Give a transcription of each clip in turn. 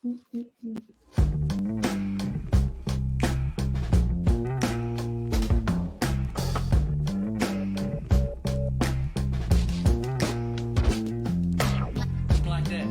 Like that.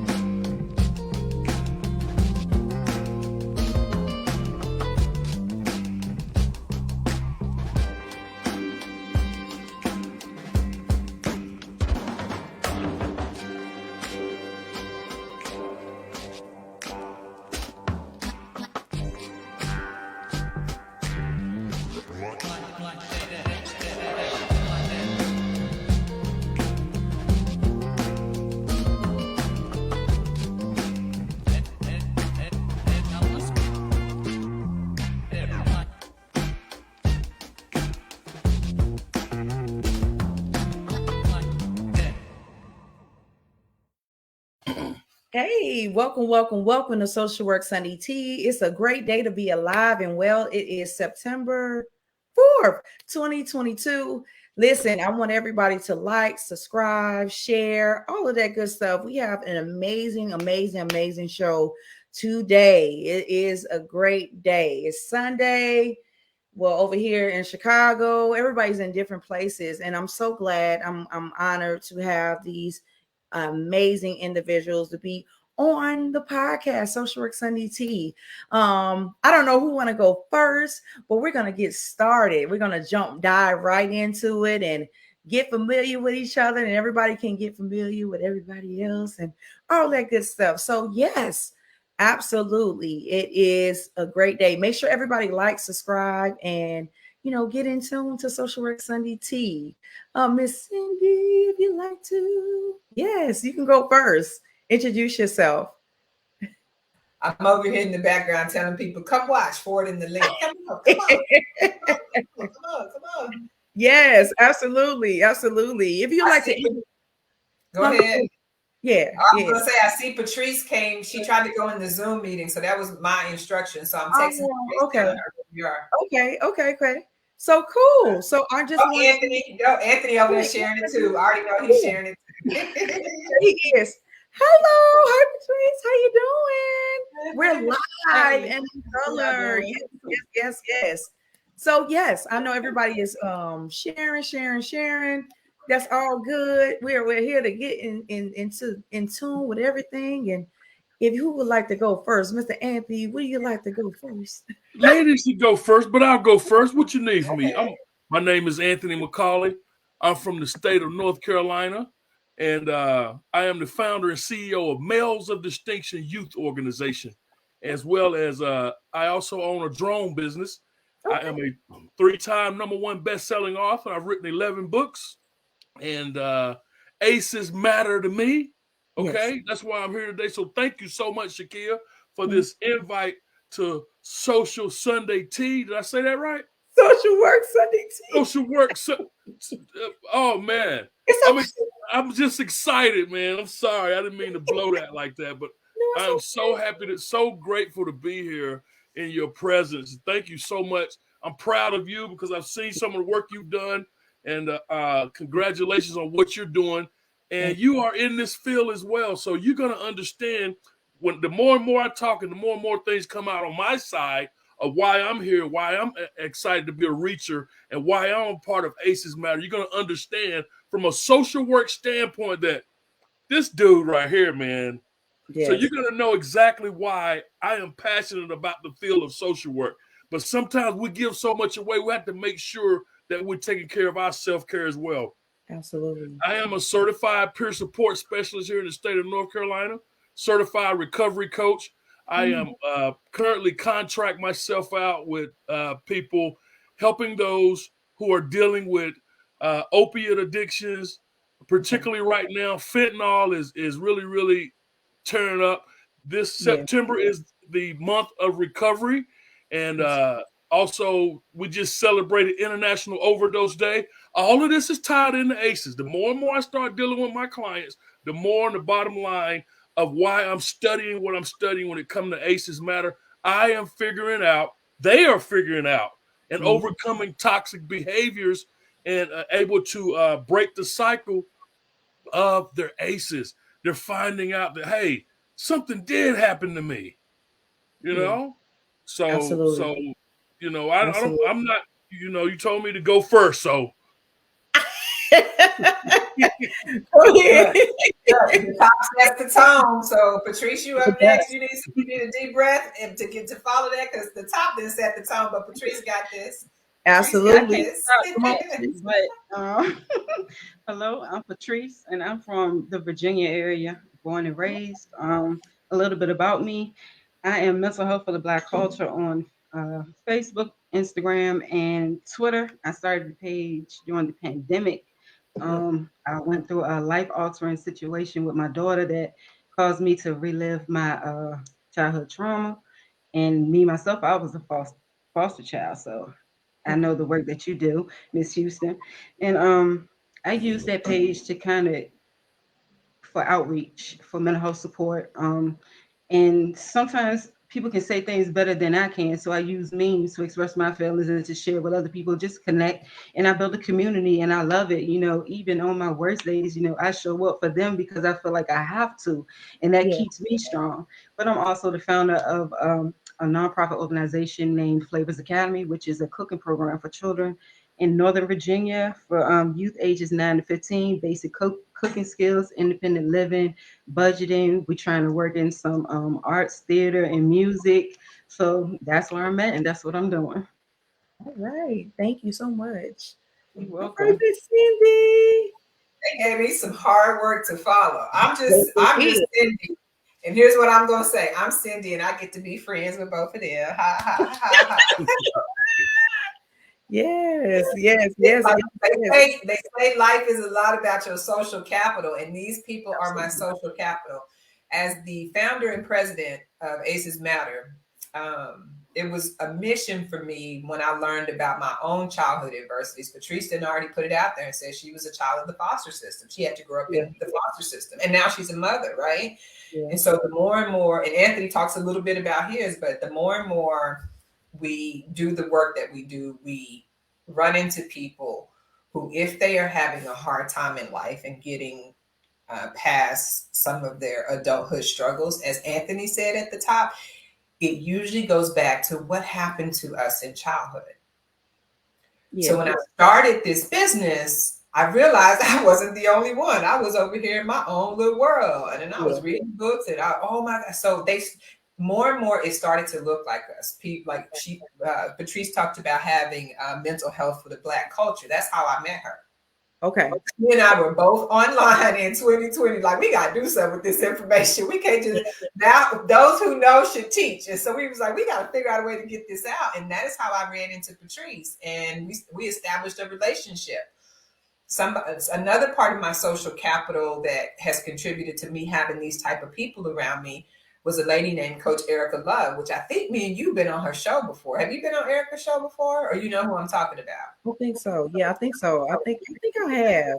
Hey, welcome to Social Work Sunday Tea. It's a great day to be alive and well. It is September 4th, 2022. Listen, I want everybody to like, subscribe, share, all of that good stuff. We have an amazing show today. It is a great day. It's Sunday. Well, over here in Chicago, everybody's in different places, and I'm so glad. I'm honored to have these amazing individuals to be on the podcast, Social Work Sunday Tea. I don't know who want to go first, but we're gonna get started. We're gonna dive right into it and get familiar with each other, and everybody can get familiar with everybody else and all that good stuff. So yes, absolutely, it is a great day. Make sure everybody likes, subscribe, and get in tune to Social Work Sunday Tea. Miss Cindy, if you'd like to. Yes, you can go first. Introduce yourself. I'm over here in the background telling people, come watch Forward in the Link. Come on. Yes, absolutely. If you like to go ahead. Yeah. I was gonna say I see Patrice came. She tried to go in the Zoom meeting, so that was my instruction. So I'm texting. Okay. Okay. So cool. So I just want Anthony over there sharing it too. I already know he's sharing it too. He is. Hello, hi Patrice. How you doing? We're live and in color. Yes. So yes, I know everybody is sharing. That's all good. We're here to get in tune with everything. And if you would like to go first, Mr. Anthony, would you like to go first? Ladies should go first, but I'll go first. What you need from me? My name is Anthony McCauley. I'm from the state of North Carolina, and I am the founder and CEO of Males of Distinction Youth Organization, as well as I also own a drone business. Okay. I am a 3-time #1 best-selling author. I've written 11 books, and ACEs matter to me. Okay, yes. That's why I'm here today. So thank you so much, Shakia, for this invite to Social Sunday Tea. Did I say that right? Social Work Sunday Tea. Social Work. Oh man, I'm just excited, man. I'm sorry, I didn't mean to blow that like that, but I'm so happy, so grateful to be here in your presence. Thank you so much. I'm proud of you because I've seen some of the work you've done, and congratulations on what you're doing. And you are in this field as well, so you're gonna understand. When the more and more I talk and the more things come out on my side of why I'm here, why I'm excited to be a reacher, and why I'm a part of ACEs Matter, you're going to understand from a social work standpoint that this dude right here, man. Yes. So you're going to know exactly why I am passionate about the field of social work. But sometimes we give so much away, we have to make sure that we're taking care of our self-care as well. Absolutely. I am a certified peer support specialist here in the state of North Carolina. Certified recovery coach. I am currently contract myself out with people helping those who are dealing with opiate addictions, particularly right now. Fentanyl is really tearing up. This September is the month of recovery, and also we just celebrated International Overdose Day. All of this is tied into ACEs. The more and more I start dealing with my clients, the more on the bottom line of why I'm studying what I'm studying when it comes to ACEs Matter. I am figuring out, they are figuring out, and overcoming toxic behaviors and able to break the cycle of their ACEs. They're finding out that, hey, something did happen to me. you Yeah. know? So, Absolutely. I'm not, you told me to go first. So, Look, the top sets the tone. So Patrice, you up next. You need a deep breath and to get to follow that because the top didn't set the tone, but Patrice got this. Absolutely. Come on, but hello, I'm Patrice, and I'm from the Virginia area, born and raised. A little bit about me: I am mental health for the Black culture on Facebook, Instagram, and Twitter. I started the page during the pandemic. I went through a life-altering situation with my daughter that caused me to relive my childhood trauma. And me myself, I was a foster child, so I know the work that you do, Miss Houston. And I use that page to kind of for outreach, for mental health support. And sometimes people can say things better than I can. So I use memes to express my feelings and to share with other people, just connect. And I build a community and I love it. Even on my worst days, I show up for them because I feel like I have to. And that keeps me strong. But I'm also the founder of a nonprofit organization named Flavors Academy, which is a cooking program for children in Northern Virginia for youth ages 9 to 15, basic cooking skills, independent living, budgeting. We're trying to work in some arts, theater, and music. So that's where I'm at, and that's what I'm doing. All right. Thank you so much. You're All welcome. right, Miss Cindy. They gave me some hard work to follow. I'm just Cindy. And here's what I'm gonna say. I'm Cindy and I get to be friends with both of them. Ha ha ha ha. Yes. They say life is a lot about your social capital, and these people are my social capital. As the founder and president of ACEs Matter, it was a mission for me when I learned about my own childhood adversities. Patrice didn't already put it out there and said she was a child of the foster system. She had to grow up in the foster system, and now she's a mother, right? Yeah. And so the more and more, and Anthony talks a little bit about his, but the more and more we do the work that we do, we run into people who, if they are having a hard time in life and getting past some of their adulthood struggles, as Anthony said at the top, it usually goes back to what happened to us in childhood. Yeah. So when I started this business, I realized I wasn't the only one. I was over here in my own little world, and then I was reading books, and oh my God! So more and more it started to look like us. People like Patrice talked about having mental health for the Black culture. That's how I met her. Okay. Me and I were both online in 2020. Like, we got to do something with this information. We can't just, now those who know should teach. And so we was like, we got to figure out a way to get this out. And that is how I ran into Patrice. And we established a relationship. Another part of my social capital that has contributed to me having these type of people around me was a lady named Coach Erica Love, which I think me and you've been on her show before. Have you been on Erica's show before, or you know who I'm talking about? I think so. Yeah, I think so. I think I have.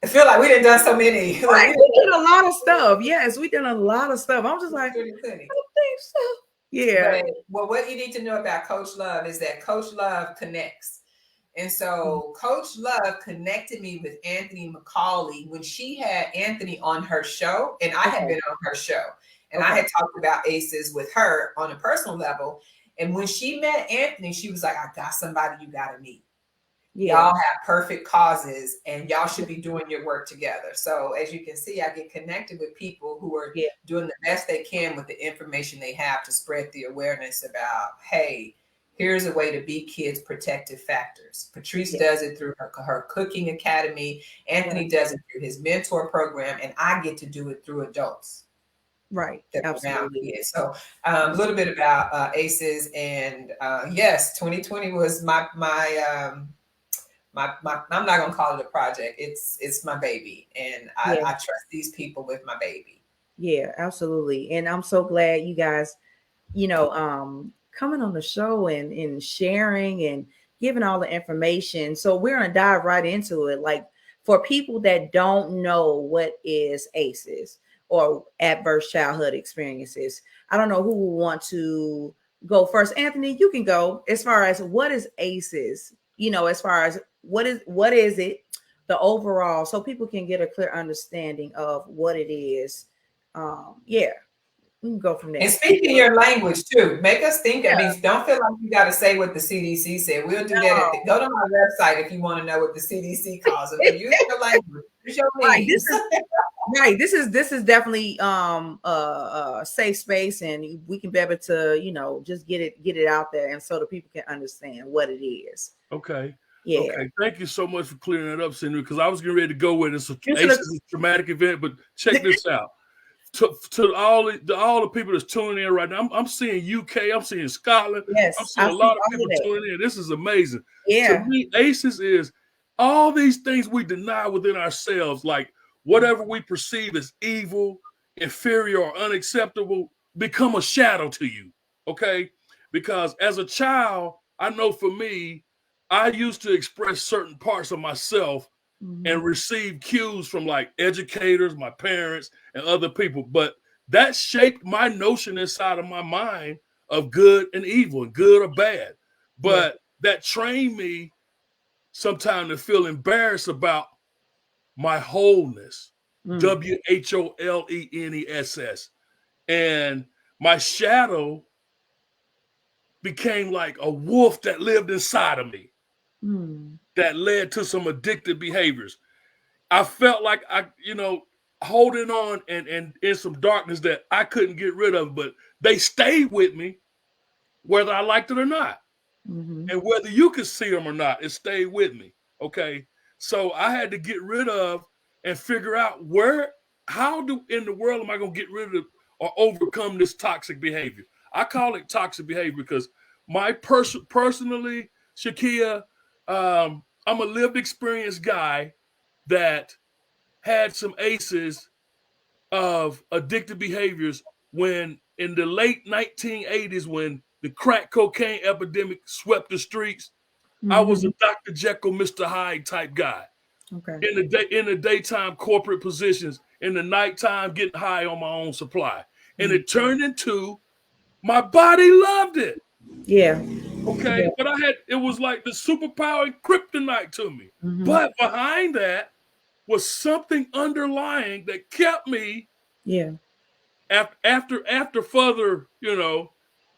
I feel like we done so many. Like, we did a lot of stuff. Yes, we did a lot of stuff. I'm just like, I don't think so. Yeah. Well, what you need to know about Coach Love is that Coach Love connects. And so Coach Love connected me with Anthony McCauley when she had Anthony on her show, and I had been on her show. And I had talked about ACEs with her on a personal level. And when she met Anthony, she was like, I got somebody you got to meet. Yeah. Y'all have perfect causes and y'all should be doing your work together. So as you can see, I get connected with people who are doing the best they can with the information they have to spread the awareness about, hey, here's a way to be kids' protective factors. Patrice does it through her cooking academy. Anthony does it through his mentor program. And I get to do it through adults. Right. Absolutely. So a little bit about ACEs, and yes, 2020 was my I'm not gonna call it a project. It's my baby, and I trust these people with my baby. Yeah, absolutely. And I'm so glad you guys, coming on the show and sharing and giving all the information. So we're gonna dive right into it. Like, for people that don't know what is ACEs or adverse childhood experiences, I don't know who will want to go first. Anthony, you can go as far as what is ACEs, as far as what is it, the overall, so people can get a clear understanding of what it is. we can go from there. And speaking your language too, make us think. I mean, don't feel like you got to say what the CDC said. We'll do that. Go to my website if you want to know what the CDC calls it. But use your language. Use your means. Right. This is definitely a safe space, and we can be able to, you know, just get it out there, and so the people can understand what it is. Okay. Yeah. Okay. Thank you so much for clearing that up, Cindy, because I was getting ready to go with it's a traumatic event, but check this out. To all the people that's tuning in right now, I'm seeing UK, I'm seeing Scotland, yes, I'm seeing a lot of people tuning in. This is amazing. Yeah. To me, ACEs is all these things we deny within ourselves, like whatever we perceive as evil, inferior, or unacceptable, become a shadow to you. Okay? Because as a child, I know for me, I used to express certain parts of myself and receive cues from like educators, my parents, and other people. But that shaped my notion inside of my mind of good and evil, and good or bad. But that trained me sometimes to feel embarrassed about my wholeness, WHOLENESS. And my shadow became like a wolf that lived inside of me. That led to some addictive behaviors. I felt like holding on and in some darkness that I couldn't get rid of, but they stayed with me whether I liked it or not. And whether you could see them or not, it stayed with me. Okay. So I had to get rid of and figure out how in the world am I going to get rid of or overcome this toxic behavior? I call it toxic behavior because personally, Shakia, I'm a lived experience guy that had some ACEs of addictive behaviors when in the late 1980s, when the crack cocaine epidemic swept the streets. I was a Dr. Jekyll, Mr. Hyde type guy. Okay. In the daytime, corporate positions. In the nighttime, getting high on my own supply. And it turned into my body loved it. Yeah. Okay. Yeah. But it was like the superpower and kryptonite to me. But behind that was something underlying that kept me. Yeah. After further,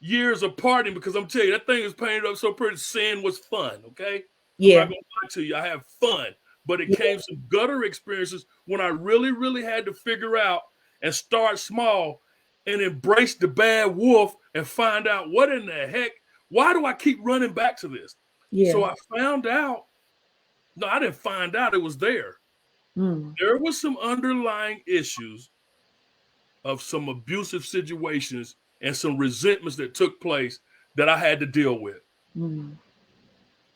years of partying, because I'm telling you, that thing is painted up so pretty. Sin was fun. Okay. Yeah. I'm not gonna lie to you. I have fun. But it came some gutter experiences when I really, really had to figure out and start small and embrace the bad wolf and find out what in the heck, why do I keep running back to this? Yeah. So I found out, no, I didn't find out, it was there. There was some underlying issues of some abusive situations and some resentments that took place that I had to deal with.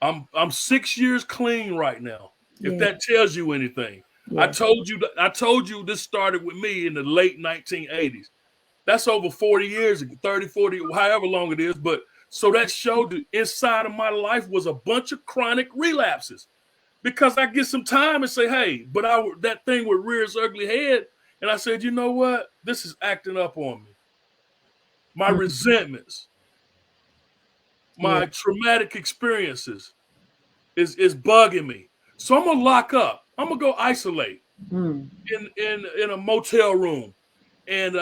I'm 6 years clean right now. If that tells you anything. I told you this started with me in the late 1980s. That's over 40 years ago, 30, 40, however long it is. But so that showed that inside of my life was a bunch of chronic relapses, because I get some time and say, hey, but that thing would rear its ugly head. And I said, you know what? This is acting up on me. My resentments, my traumatic experiences is bugging me. So I'm gonna lock up. I'm gonna go isolate in a motel room and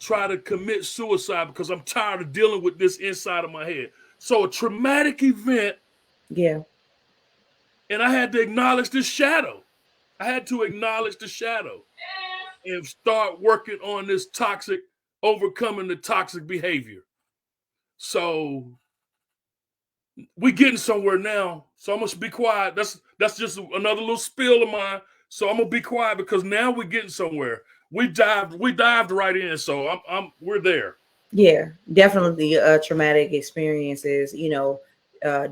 try to commit suicide because I'm tired of dealing with this inside of my head. So a traumatic event. Yeah. And I had to acknowledge this shadow. I had to acknowledge the shadow and start working on this overcoming the toxic behavior. So we getting somewhere now. So I'm gonna be quiet. That's just another little spill of mine. So I'm gonna be quiet because now we're getting somewhere. We dived right in. So we're there. Yeah, definitely traumatic experiences,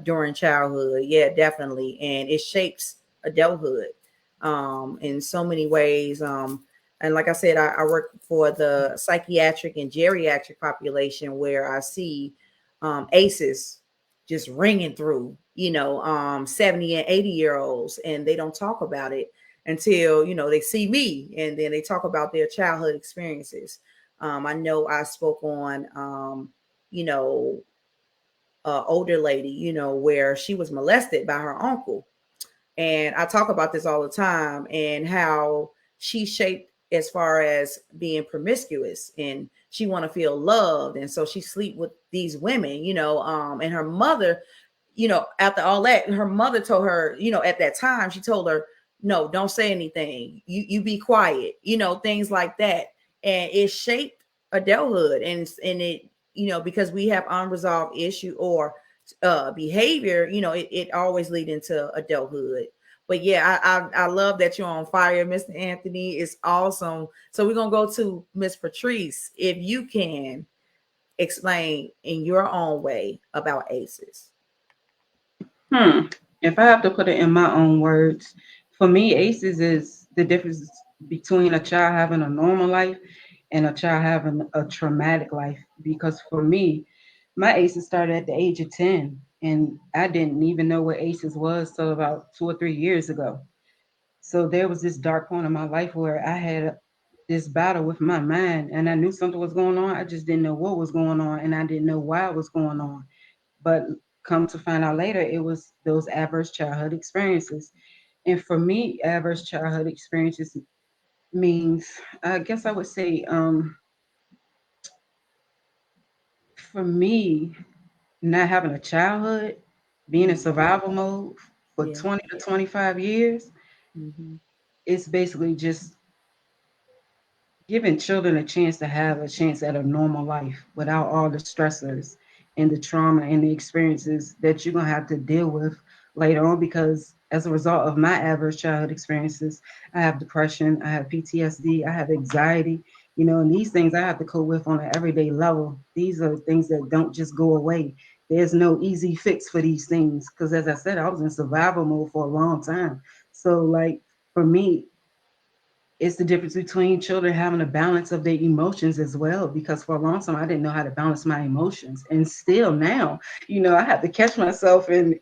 during childhood. Yeah, definitely. And it shapes adulthood in so many ways. And like I said, I work for the psychiatric and geriatric population where I see ACEs just ringing through, 70 and 80-year-olds, and they don't talk about it until, they see me, and then they talk about their childhood experiences. I know I spoke on, older lady, where she was molested by her uncle. And I talk about this all the time and how she shaped as far as being promiscuous, and she want to feel loved, and so she sleep with these women, and her mother, after all that, and her mother told her, at that time, she told her, no, don't say anything, you be quiet, things like that. And it shaped adulthood, and it, because we have unresolved issue or behavior, it always lead into adulthood. But yeah, I love that you're on fire, Mr. Anthony. It's awesome. So we're gonna go to Miss Patrice. If you can explain in your own way about ACEs. If I have to put it in my own words, for me, ACEs is the difference between a child having a normal life and a child having a traumatic life. Because for me, my ACEs started at the age of 10, and I didn't even know what ACEs was till about 2 or 3 years ago. So there was this dark point in my life where I had this battle with my mind, and I knew something was going on. I just didn't know what was going on, and I didn't know why it was going on. But come to find out later, it was those adverse childhood experiences. And for me, adverse childhood experiences means, I guess I would say, for me, not having a childhood, being in survival mode for 20 to 25 years, it's basically just giving children a chance to have a chance at a normal life without all the stressors and the trauma and the experiences that you're going to have to deal with later on. Because as a result of my adverse childhood experiences, I have depression, I have PTSD, I have anxiety, and these things I have to cope with on an everyday level. These are things that don't just go away. There's no easy fix for these things. Because as I said, I was in survival mode for a long time. So like for me, it's the difference between children having a balance of their emotions as well, because for a long time I didn't know how to balance my emotions. And still now, I have to catch myself and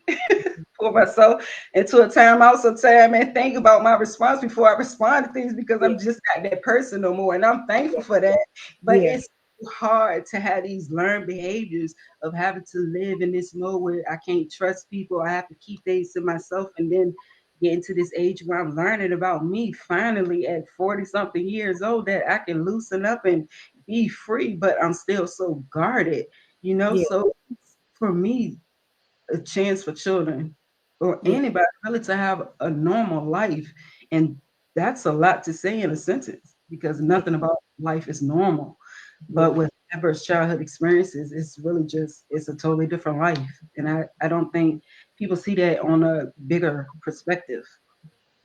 pull myself into a timeout sometime and think about my response before I respond to things, because I'm just not that person no more. And I'm thankful for that. But it's hard to have these learned behaviors of having to live in this mode where I can't trust people. I have to keep things to myself, and then get into this age where I'm learning about me finally at 40 something years old, that I can loosen up and be free, but I'm still so guarded, So for me, a chance for children or anybody really to have a normal life. And that's a lot to say in a sentence, because nothing about life is normal. But with adverse childhood experiences, it's really just, it's a totally different life. And I don't think people see that on a bigger perspective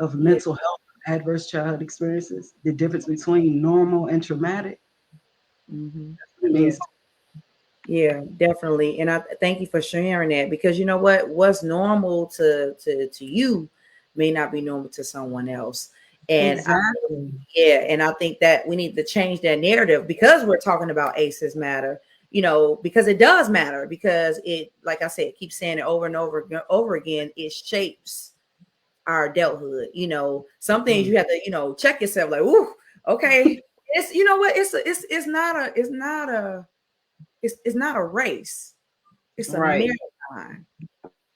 of mental health, adverse childhood experiences, the difference between normal and traumatic. Yeah, definitely. And I thank you for sharing that, because you know what's normal to you may not be normal to someone else. And and I think that we need to change that narrative, because we're talking about ACEs matter, because it does matter, because it, like I said, keep saying it over and over again, it shapes our adulthood. Some things you have to, check yourself, like, ooh, okay. It's, it's not a race. It's a marathon.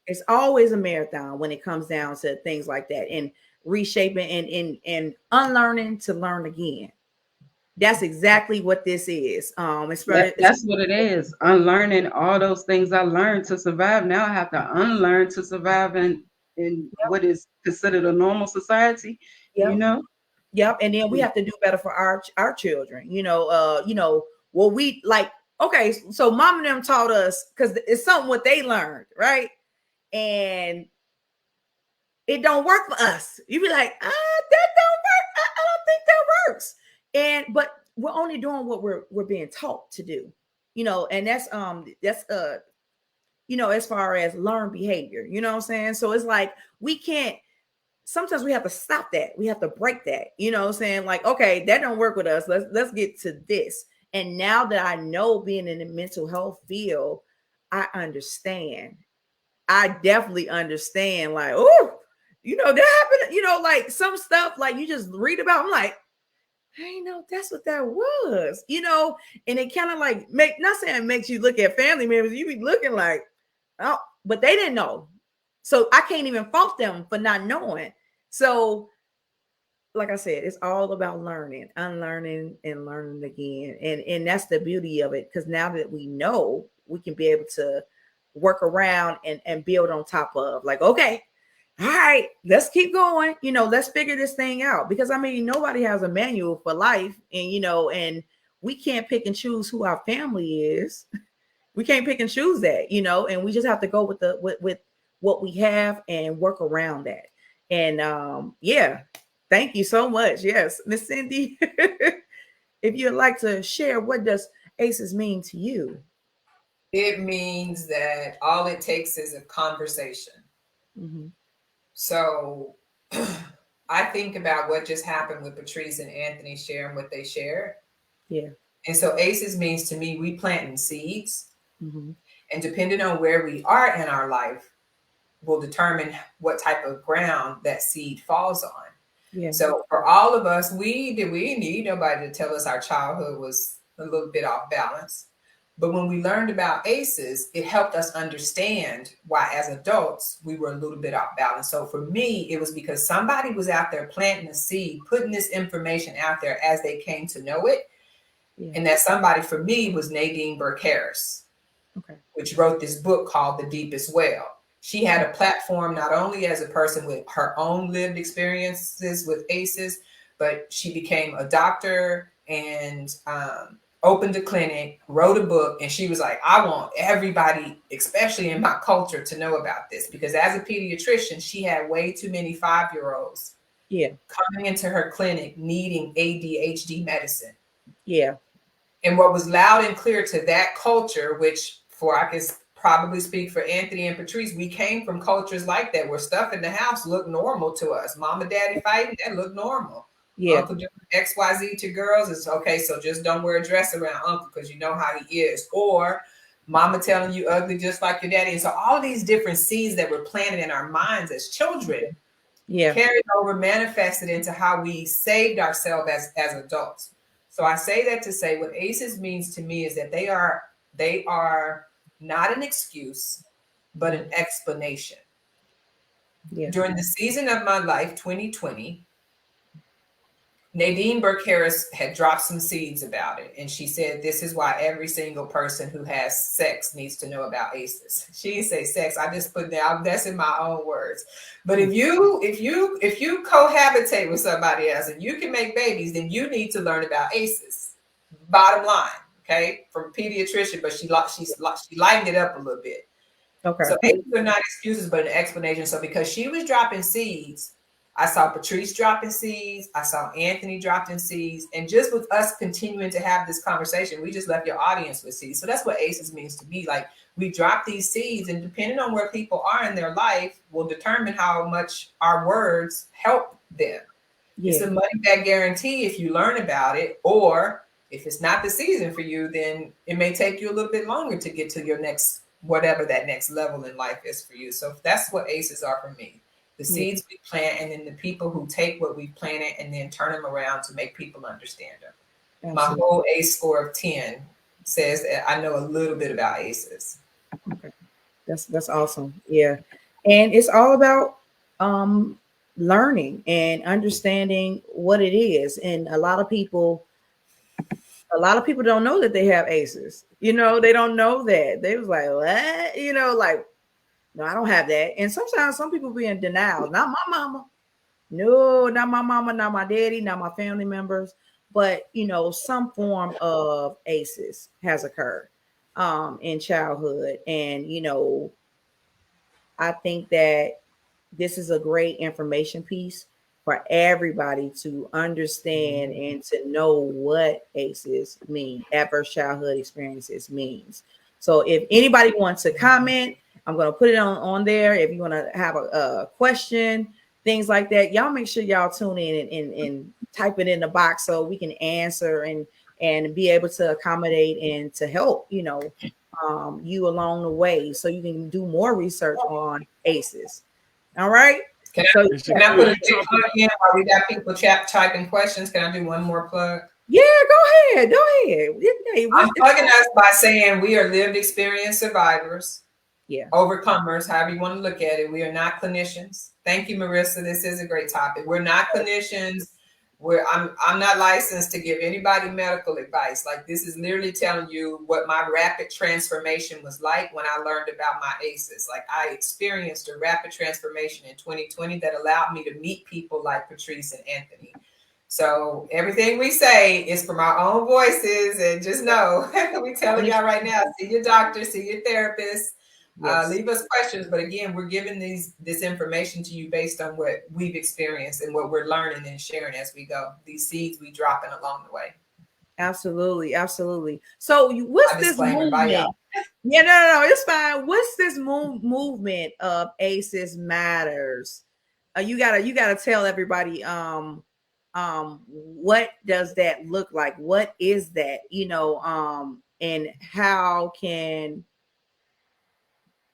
It's always a marathon when it comes down to things like that, and reshaping and unlearning to learn again. That's exactly what this is. That's what it is. Unlearning all those things I learned to survive. Now I have to unlearn to survive in what is considered a normal society. Yep. And then we have to do better for our children. Well, we like, okay, so mom and them taught us, because it's something what they learned, right? And it don't work for us. You be like, that don't work. I don't think that works. But we're only doing what we're being taught to do, and that's as far as learned behavior, you know what I'm saying? So it's like, sometimes we have to stop that. We have to break that, you know what I'm saying? Like, okay, that don't work with us. Let's get to this. And now that I know, being in the mental health field, I understand. I definitely understand, like, oh, that happened, like some stuff, like you just read about, I'm like, I didn't know that's what that was, and it kind of like not saying it makes you look at family members, you be looking like, oh, but they didn't know. So I can't even fault them for not knowing. So like I said, it's all about learning, unlearning, and learning again. And that's the beauty of it. Because now that we know, we can be able to work around and build on top of. Like, okay, all right, let's keep going. Let's figure this thing out. Because I mean, nobody has a manual for life, and we can't pick and choose who our family is. We can't pick and choose that, and we just have to go with with what we have and work around that. And yeah, thank you so much. Yes, Miss Cindy, if you'd like to share, what does ACEs mean to you? It means that all it takes is a conversation. Mm-hmm. So I think about what just happened with Patrice and Anthony sharing what they shared. Yeah. And so ACEs means to me, we planting seeds. Mm-hmm. And depending on where we are in our life will determine what type of ground that seed falls on. Yeah. So for all of us, we need nobody to tell us our childhood was a little bit off balance. But when we learned about ACEs, it helped us understand why as adults, we were a little bit off balance. So for me, it was because somebody was out there planting a seed, putting this information out there as they came to know it. Yeah. And that somebody for me was Nadine Burke Harris, okay, which wrote this book called The Deepest Well. She had a platform not only as a person with her own lived experiences with ACEs, but she became a doctor and opened a clinic, wrote a book, and she was like, I want everybody, especially in my culture, to know about this. Because as a pediatrician, she had way too many 5-year-olds coming into her clinic needing ADHD medicine. Yeah. And what was loud and clear to that culture, which I can probably speak for Anthony and Patrice, we came from cultures like that where stuff in the house looked normal to us. Mom and daddy fighting, that looked normal. Yeah. Uncle doing XYZ to girls is okay, so just don't wear a dress around Uncle because you know how he is. Or mama telling you ugly just like your daddy. And so all these different seeds that were planted in our minds as children carried over, manifested into how we saved ourselves as adults. So I say that to say what ACEs means to me is that they are not an excuse, but an explanation. Yeah. During the season of my life, 2020, Nadine Burke Harris had dropped some seeds about it. And she said, this is why every single person who has sex needs to know about ACEs. She didn't say sex. I just put that, that's in my own words. But if you cohabitate with somebody else and you can make babies, then you need to learn about ACEs. Bottom line, okay, from a pediatrician, but she lightened it up a little bit. Okay. So ACEs are not excuses, but an explanation. So because she was dropping seeds, I saw Patrice dropping seeds. I saw Anthony dropping seeds. And just with us continuing to have this conversation, we just left your audience with seeds. So that's what ACEs means to me. Like, we drop these seeds, and depending on where people are in their life will determine how much our words help them. Yeah. It's a money back guarantee if you learn about it, or if it's not the season for you, then it may take you a little bit longer to get to your next, whatever that next level in life is for you. So that's what ACEs are for me. The seeds we plant, and then the people who take what we planted and then turn them around to make people understand them. Absolutely. My whole ACE score of 10 says that I know a little bit about ACEs. Okay, that's awesome. Yeah, and it's all about learning and understanding what it is. And a lot of people don't know that they have ACEs. They don't know that. They was like, what? Like, no, I don't have that. And sometimes some people be in denial. Not my mama. No, not my mama, not my daddy, not my family members. But, some form of ACEs has occurred in childhood. And, I think that this is a great information piece for everybody to understand and to know what ACEs mean, adverse childhood experiences means. So if anybody wants to comment, I'm going to put it on there. If you want to have a question, things like that, y'all make sure y'all tune in and type it in the box so we can answer and be able to accommodate and to help, you along the way so you can do more research on ACEs. All right. Can I put a plug in while we got people typing questions? Can I do one more plug? Yeah, go ahead. I'm plugging us by saying we are lived experience survivors. Yeah. Overcomers, however you want to look at it. We are not clinicians. Thank you, Marissa. This is a great topic. We're not clinicians. where I'm not licensed to give anybody medical advice. Like, this is literally telling you what my rapid transformation was like when I learned about my ACEs. Like, I experienced a rapid transformation in 2020 that allowed me to meet people like Patrice and Anthony. So everything we say is from our own voices, and just know, we telling y'all right now, see your doctor, see your therapist. Yes. Leave us questions, but again, we're giving this information to you based on what we've experienced and what we're learning and sharing as we go. These seeds we dropping along the way. Absolutely, absolutely. So, what's this movement? Yeah, no, it's fine. What's this movement of ACEs Matters? You gotta tell everybody. What does that look like? What is that? And how can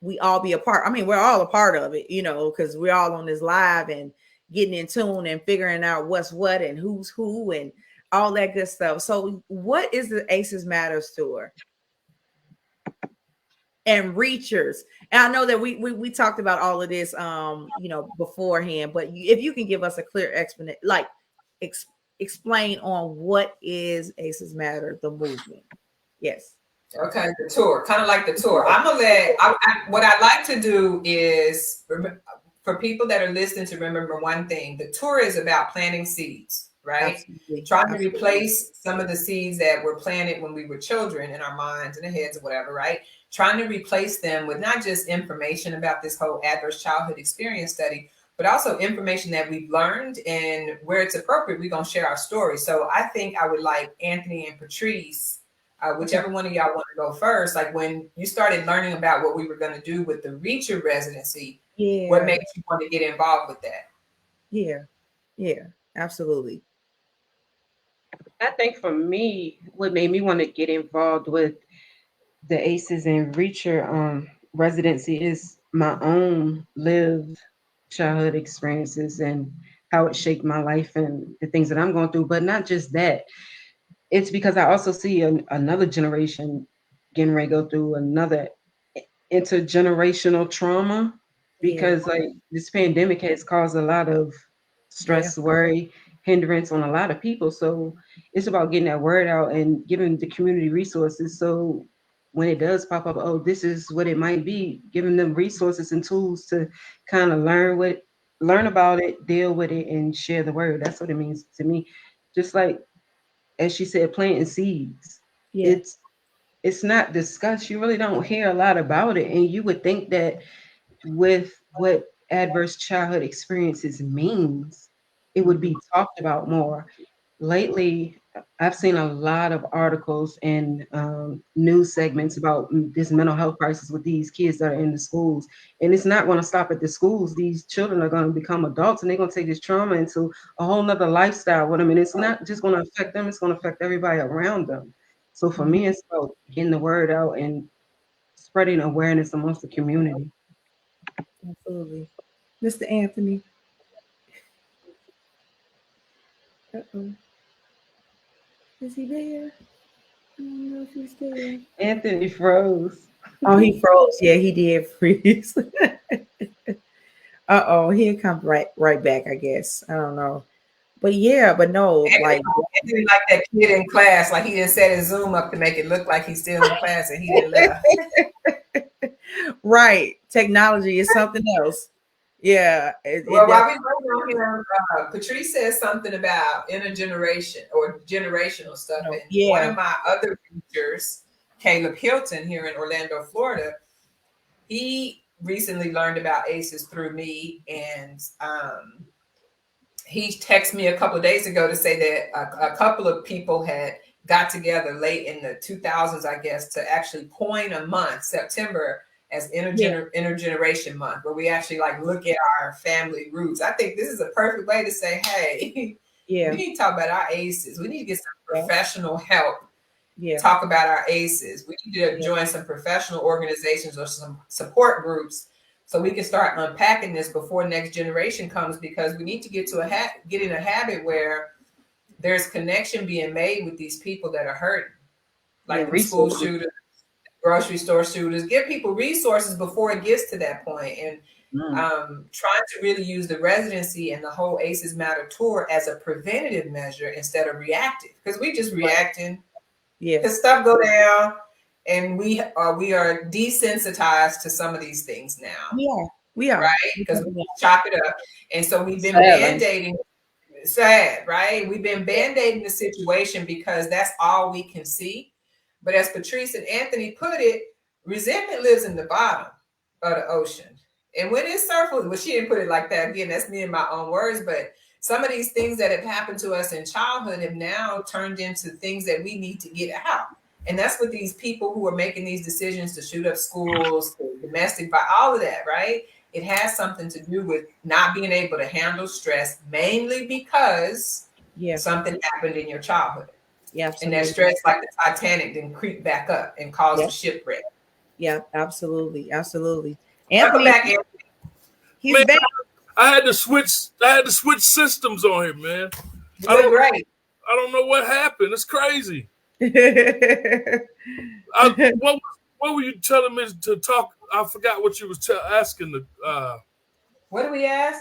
we all be a part? I mean, we're all a part of it, because we're all on this live and getting in tune and figuring out what's what and who's who and all that good stuff. So what is the ACEs Matters tour? And Reachers. And I know that we talked about all of this beforehand, but if you can give us a clear explanation, like explain on what is ACEs Matter, the movement. Yes. Okay, the tour, kind of like the tour. I'm gonna what I'd like to do is, for people that are listening, to remember one thing: the tour is about planting seeds, right? Trying to replace some of the seeds that were planted when we were children in our minds and the heads or whatever, right? Trying to replace them with not just information about this whole adverse childhood experience study, but also information that we've learned, and where it's appropriate, we're gonna share our story. So I think I would like Anthony and Patrice, whichever one of y'all want to go first, like when you started learning about what we were going to do with the Reacher residency, what made you want to get involved with that? Yeah, absolutely. I think for me, what made me want to get involved with the ACEs and Reacher residency is my own lived childhood experiences and how it shaped my life and the things that I'm going through. But not just that. It's because I also see another generation getting ready to go through another intergenerational trauma, because like this pandemic has caused a lot of stress, worry, hindrance on a lot of people. So it's about getting that word out and giving the community resources. So when it does pop up, oh, this is what it might be, giving them resources and tools to kind of learn about it, deal with it, and share the word. That's what it means to me. Just like, as she said, planting seeds. It's not discussed. You really don't hear a lot about it. And you would think that with what adverse childhood experiences means, it would be talked about more. Lately, I've seen a lot of articles and news segments about this mental health crisis with these kids that are in the schools. And it's not going to stop at the schools. These children are going to become adults, and they're going to take this trauma into a whole nother lifestyle with them. And it's not just going to affect them, it's going to affect everybody around them. So for me, it's about getting the word out and spreading awareness amongst the community. Absolutely. Mr. Anthony. Uh-oh. Is he there? I don't know if he's there. Anthony froze. Oh, he froze. Yeah, he did freeze. Uh-oh, he'll come right back, I guess. I don't know. But no, like that kid in class, like he didn't set his Zoom up to make it look like he's still in class and he didn't left. Right. Technology is something else. Yeah. While we're on here, Patrice says something about intergeneration or generational stuff. And one of my other teachers, Caleb Hilton, here in Orlando, Florida, he recently learned about ACEs through me, and he texted me a couple of days ago to say that a couple of people had got together late in the 2000s, I guess, to actually coin a month, September, as intergeneration month, where we actually like look at our family roots. I think this is a perfect way to say, hey, we need to talk about our ACEs. We need to get some professional help. Talk about our ACEs. We need to join some professional organizations or some support groups so we can start unpacking this before next generation comes, because we need to get to get in a habit where there's connection being made with these people that are hurting, like school shooters, grocery store shooters. Give people resources before it gets to that point. And trying to really use the residency and the whole ACEs Matter tour as a preventative measure instead of reactive, because we just reacting. Yeah, because stuff go down, and we are desensitized to some of these things now. We are right, because we chop it up, and so we've been band-aiding. Sad, right? We've been band-aiding the situation because that's all we can see. But as Patrice and Anthony put it, resentment lives in the bottom of the ocean. And when it surfaces, well, she didn't put it like that. Again, that's me in my own words. But some of these things that have happened to us in childhood have now turned into things that we need to get out. And that's what these people who are making these decisions to shoot up schools, to domestic violence, all of that, right? It has something to do with not being able to handle stress, mainly because something happened in your childhood. Yeah, and that stress, like the Titanic, didn't creep back up and cause a shipwreck. Yeah, absolutely. Anthony, Anthony. He's back. I had to switch systems on him, man. Right. I don't know what happened. It's crazy. What were you telling me to talk? I forgot what you was asking. What did we ask?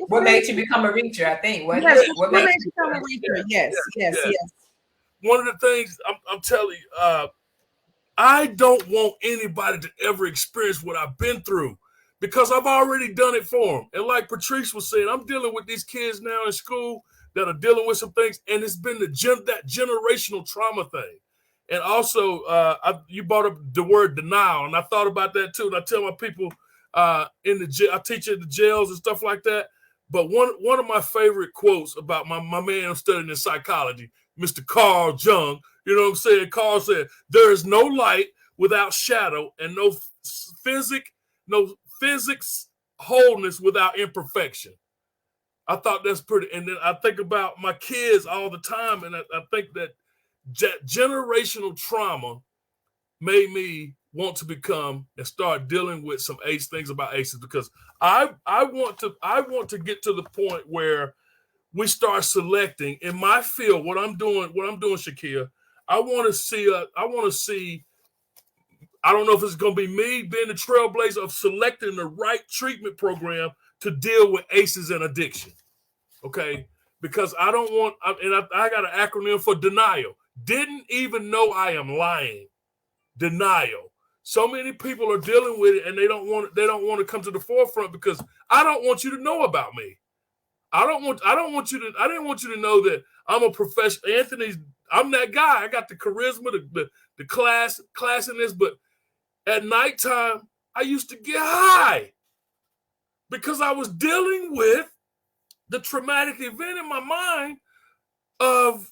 What made you become a reacher? I think. What made you become a reacher? Yes. One of the things I'm telling you, I don't want anybody to ever experience what I've been through, because I've already done it for them. And like Patrice was saying, I'm dealing with these kids now in school that are dealing with some things, and it's been that generational trauma thing. And also, you brought up the word denial, and I thought about that too. And I tell my people in the jail, I teach at the jails and stuff like that. But one of my favorite quotes about my man I'm studying in psychology, Mr. Carl Jung, you know what I'm saying? Carl said, "There is no light without shadow, and no physics wholeness without imperfection." I thought that's pretty. And then I think about my kids all the time, and I think that generational trauma made me want to become and start dealing with some things about ACEs, because I want to get to the point where we start selecting in my field what I'm doing, Shakia. I want to see. I don't know if it's going to be me being the trailblazer of selecting the right treatment program to deal with ACEs and addiction. Okay, because I don't want, and I got an acronym for denial. Didn't even know I am lying. Denial. So many people are dealing with it, and they don't want to come to the forefront because I don't want you to know about me. I didn't want you to know that I'm a professional. I'm that guy. I got the charisma, the classiness, but at nighttime I used to get high because I was dealing with the traumatic event in my mind of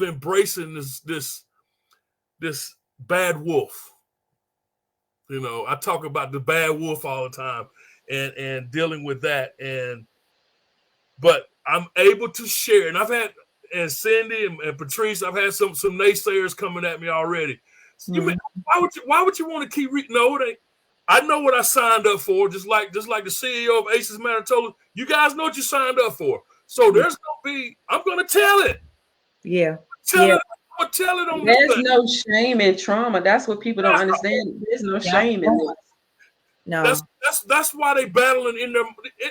embracing this bad wolf. You know, I talk about the bad wolf all the time and dealing with that. But I'm able to share, and I've had, and Cindy and Patrice, I've had some naysayers coming at me already. Mm-hmm. Why would you want to keep reading? No, I know what I signed up for, just like the CEO of ACEs Matter told us, you guys know what you signed up for. So there's I'm gonna tell it. Yeah. I'm gonna tell it on There's no shame in trauma. That's what people don't understand. There's no shame in this. No. That's why they battling in there.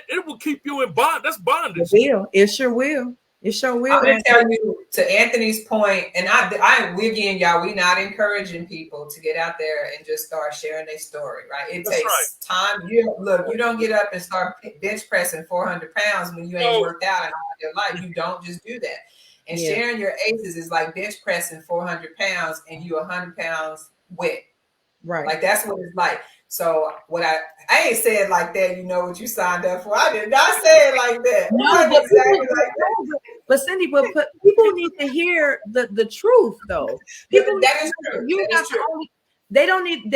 It will keep you in bond. That's bondage. It sure will. It sure will. I'm gonna tell you, to Anthony's point, and we again, y'all, we not encouraging people to get out there and just start sharing their story, right? It takes time. You don't get up and start bench pressing 400 pounds when you ain't worked out in all your life. You don't just do that. And sharing your ACEs is like bench pressing 400 pounds and you 100 pounds wet. Right. Like that's what it's like. So what I ain't said like that, you know what you signed up for. I did not say it like that. No, but exactly like that. But Cindy, but people need to hear the truth though. People that is true. You're not the only, they don't need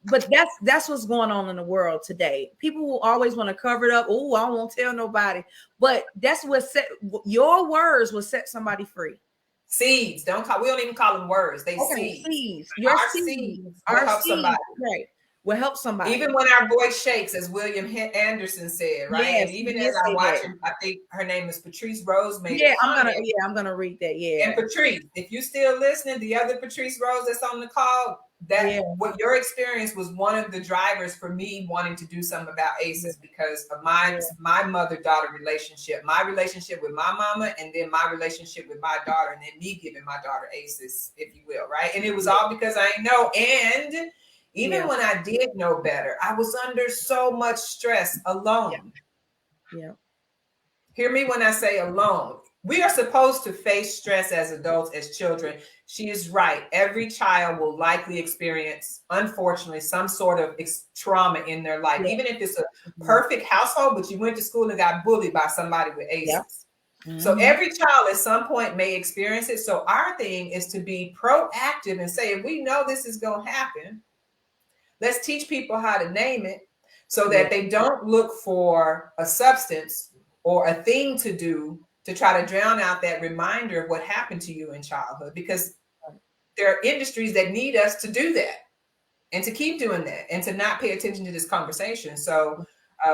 but that's what's going on in the world today. People will always want to cover it up. Oh, I won't tell nobody. But that's what your words will set somebody free. Seeds. We don't even call them words. They seeds. Seeds. Your seeds will help somebody. Right. will help somebody. Even when our voice shakes, as William Anderson said, right? Yes, and even he as did I say watch that. him, I think her name is Patrice Rose made Yeah, a comment. I'm gonna read that. Yeah. And Patrice, if you still listening, the other Patrice Rose that's on the call, that what your experience was one of the drivers for me wanting to do something about ACEs because of my mother-daughter relationship, my relationship with my mama, and then my relationship with my daughter, and then me giving my daughter ACEs, if you will, right? And it was all because I didn't know. And even when I did know better, I was under so much stress alone. Yeah. Hear me when I say alone. We are supposed to face stress as adults, as children. She is right. Every child will likely experience, unfortunately, some sort of trauma in their life, even if it's a perfect household, but you went to school and got bullied by somebody with ACEs. So every child at some point may experience it. So our thing is to be proactive and say, if we know this is going to happen, let's teach people how to name it so that they don't look for a substance or a thing to do to try to drown out that reminder of what happened to you in childhood, because there are industries that need us to do that and to keep doing that and to not pay attention to this conversation. So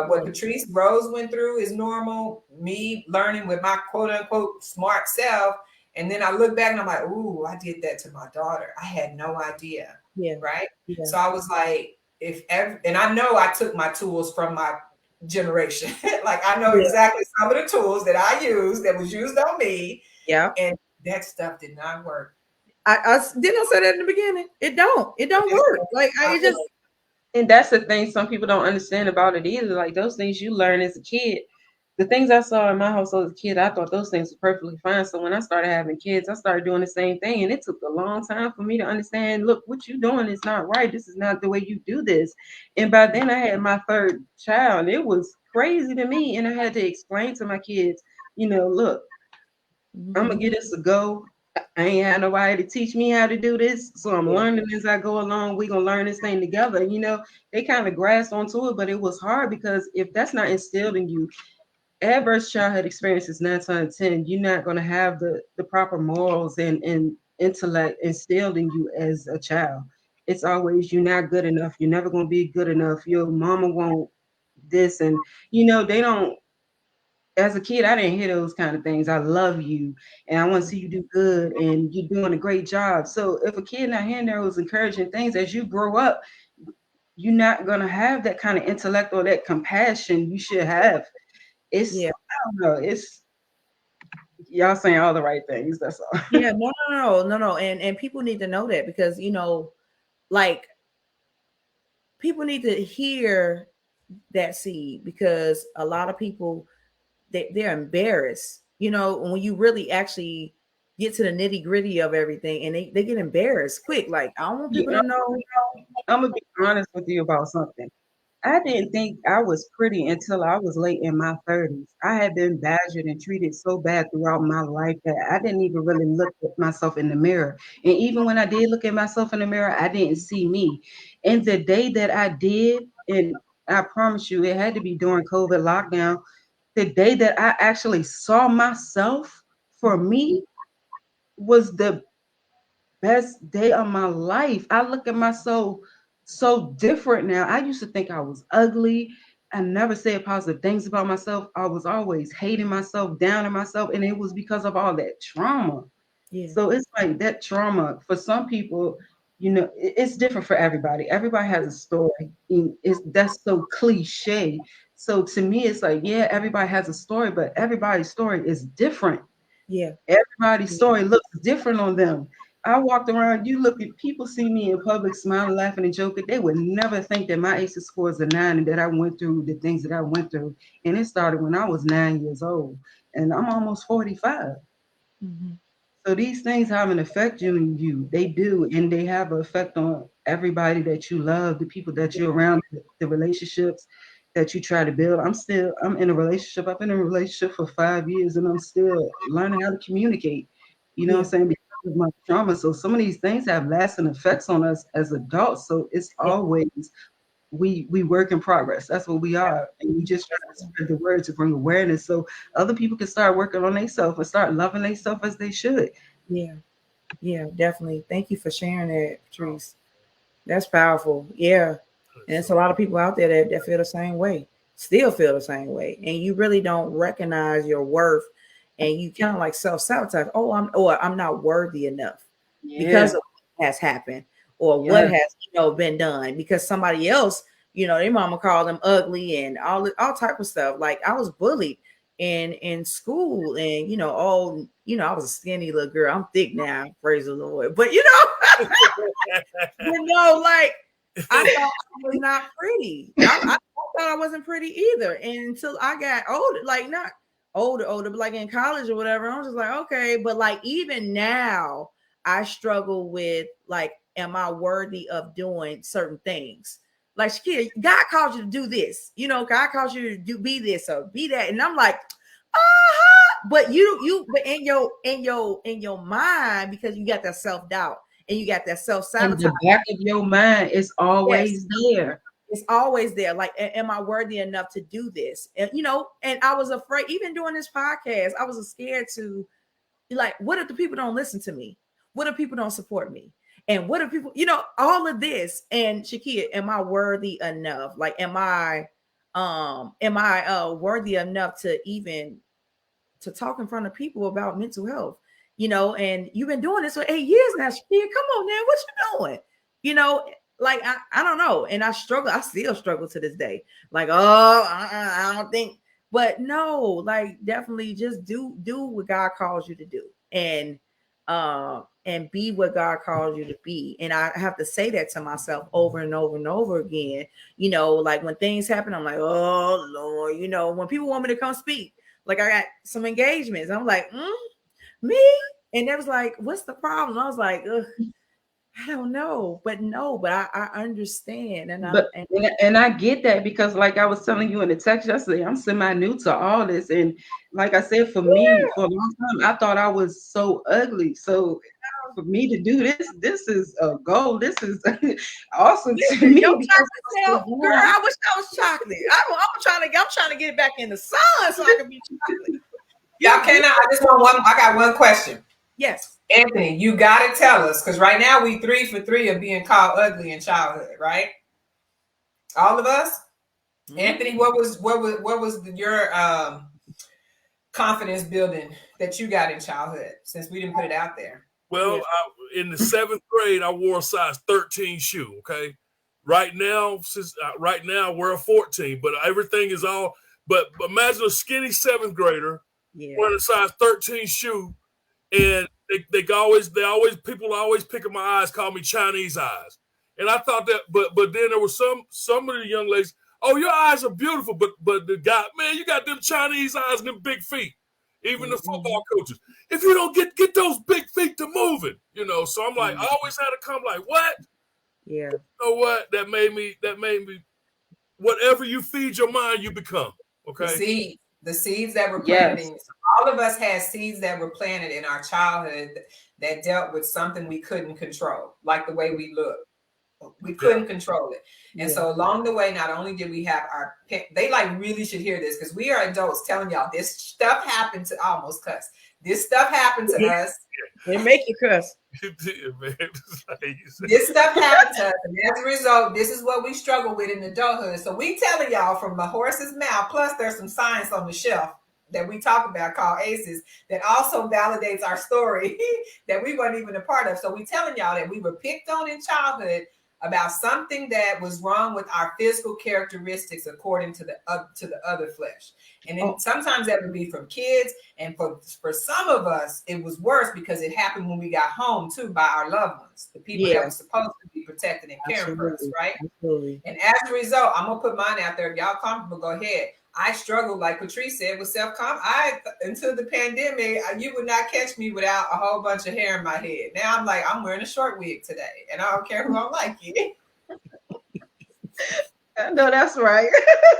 what Patrice Rose went through is normal. Me learning with my quote unquote smart self. And then I look back and I'm like, ooh, I did that to my daughter. I had no idea. Yeah. Right. Yeah. So I was like, and I know I took my tools from my generation. Like I know exactly some of the tools that I used that was used on me. Yeah. And that stuff did not work. I didn't say that in the beginning. It don't work. Like I just. And that's the thing some people don't understand about it either. Like those things you learn as a kid, the things I saw in my household as a kid, I thought those things were perfectly fine. So when I started having kids, I started doing the same thing. And it took a long time for me to understand, look, what you're doing is not right. This is not the way you do this. And by then I had my third child. It was crazy to me. And I had to explain to my kids, look, I'm going to give this a go. I ain't had nobody to teach me how to do this. So I'm learning as I go along. We're going to learn this thing together. They kind of grasped onto it, but it was hard because if that's not instilled in you, adverse childhood experiences 9 times out of 10, you're not going to have the proper morals and intellect instilled in you as a child. It's always, you're not good enough. You're never going to be good enough. Your mama won't this. And, they don't. As a kid, I didn't hear those kind of things. I love you and I want to see you do good and you're doing a great job. So if a kid not hearing those encouraging things as you grow up, you're not going to have that kind of intellect or that compassion you should have. It's, I don't know, it's, y'all saying all the right things. That's all. Yeah, no. And people need to know that because, like people need to hear that seed because a lot of people, they're embarrassed, when you really actually get to the nitty gritty of everything and they get embarrassed quick. Like, I don't want people to know. I'm going to be honest with you about something. I didn't think I was pretty until I was late in my 30s. I had been badgered and treated so bad throughout my life that I didn't even really look at myself in the mirror. And even when I did look at myself in the mirror, I didn't see me. And the day that I did, and I promise you, it had to be during COVID lockdown, the day that I actually saw myself for me was the best day of my life. I look at myself so different now. I used to think I was ugly. I never said positive things about myself. I was always hating myself, down on myself, and it was because of all that trauma. Yeah. So it's like that trauma for some people, it's different for everybody. Everybody has a story. That's so cliche. So to me, it's like, yeah, everybody has a story, but everybody's story is different. Yeah. Everybody's story looks different on them. I walked around, you look at people see me in public smiling, laughing, and joking. They would never think that my ACEs score is a 9 and that I went through the things that I went through. And it started when I was 9 years old and I'm almost 45. Mm-hmm. So these things have an effect on you. They do. And they have an effect on everybody that you love, the people that you're around, the relationships that you try to build. I'm in a relationship. I've been in a relationship for 5 years and I'm still learning how to communicate. What I'm saying? Because of my trauma. So some of these things have lasting effects on us as adults. So it's always we work in progress. That's what we are. And we just try to spread the word to bring awareness so other people can start working on themselves and start loving themselves as they should. Yeah. Yeah, definitely. Thank you for sharing that, Patrice. That's powerful. Yeah. And it's a lot of people out there that feel the same way, still feel the same way. And you really don't recognize your worth, and you kind of like self-sabotage. Oh, I'm not worthy enough because of what has happened or what has been done, because somebody else, their mama called them ugly and all type of stuff. Like I was bullied in school, and I was a skinny little girl. I'm thick now, praise the Lord. But like I thought I was not pretty. I thought I wasn't pretty either. And until I got older, like not older, but like in college or whatever, I was just like, okay. But like even now, I struggle with like, am I worthy of doing certain things? Like, Shakia, God called you to do this. God called you to be this or be that. And I'm like, but but in your mind, because you got that self-doubt and you got that self-sabotage. In the back of your mind, it's always there. It's always there. Like, am I worthy enough to do this? And and I was afraid, even doing this podcast, I was scared to, like, what if the people don't listen to me? What if people don't support me? And what if people, all of this? And Shakia, am I worthy enough? Like, am I worthy enough to even to talk in front of people about mental health? And you've been doing this for 8 years now, Shakia. Come on, man, what you doing? Like I don't know. And I still struggle to this day. Like, I don't think, but no, like definitely just do what God calls you to do. And be what God calls you to be. And I have to say that to myself over and over and over again. Like when things happen, I'm like, oh Lord, when people want me to come speak, like I got some engagements, I'm like, me? And they was like, what's the problem? I was like, I don't know, but I understand. And I get that, because like I was telling you in the text yesterday, I'm semi-new to all this. And like I said, for me, for a long time, I thought I was so ugly. So for me to do this is a goal. This is awesome to me. Girl, I wish I was chocolate. I'm trying to get back in the sun so I can be chocolate. Y'all cannot. I got one question. Yes. Anthony, you got to tell us, because right now we 3 for 3 of being called ugly in childhood, right? All of us. Mm-hmm. Anthony, what was your confidence building that you got in childhood, since we didn't put it out there? Well, in the 7th grade, I wore a size 13 shoe. Okay, right now I wear a 14, but everything is all. But imagine a skinny 7th grader wearing a size 13 shoe, and people always picking my eyes, call me Chinese eyes. And I thought that, but then there was some of the young ladies, oh, your eyes are beautiful, but the guy, man, you got them Chinese eyes and them big feet. Even the football coaches, if you don't get those big feet to moving, So I'm like, I always had to come like, what? Yeah. You know what? That made me. Whatever you feed your mind, you become. Okay. The seeds that were planted. Yes. All of us had seeds that were planted in our childhood that dealt with something we couldn't control, like the way we look. We couldn't control it. And so along the way, not only did we have they like really should hear this, because we are adults telling y'all this stuff happened to almost cuss. This stuff happened to us. They make you cuss. This stuff happened to us. And as a result, this is what we struggle with in adulthood. So we telling y'all from the horse's mouth, plus there's some science on the shelf that we talk about called ACEs that also validates our story that we weren't even a part of. So we telling y'all that we were picked on in childhood about something that was wrong with our physical characteristics according to the other flesh. And then sometimes that would be from kids. And for some of us, it was worse because it happened when we got home too, by our loved ones, the people that were supposed to be protected and caring for us, right? Absolutely. And as a result, I'm gonna put mine out there. If y'all comfortable, go ahead. I struggled, like Patrice said, with self-confidence. Until the pandemic, you would not catch me without a whole bunch of hair in my head. Now I'm like, I'm wearing a short wig today, and I don't care who don't like it. No, that's right.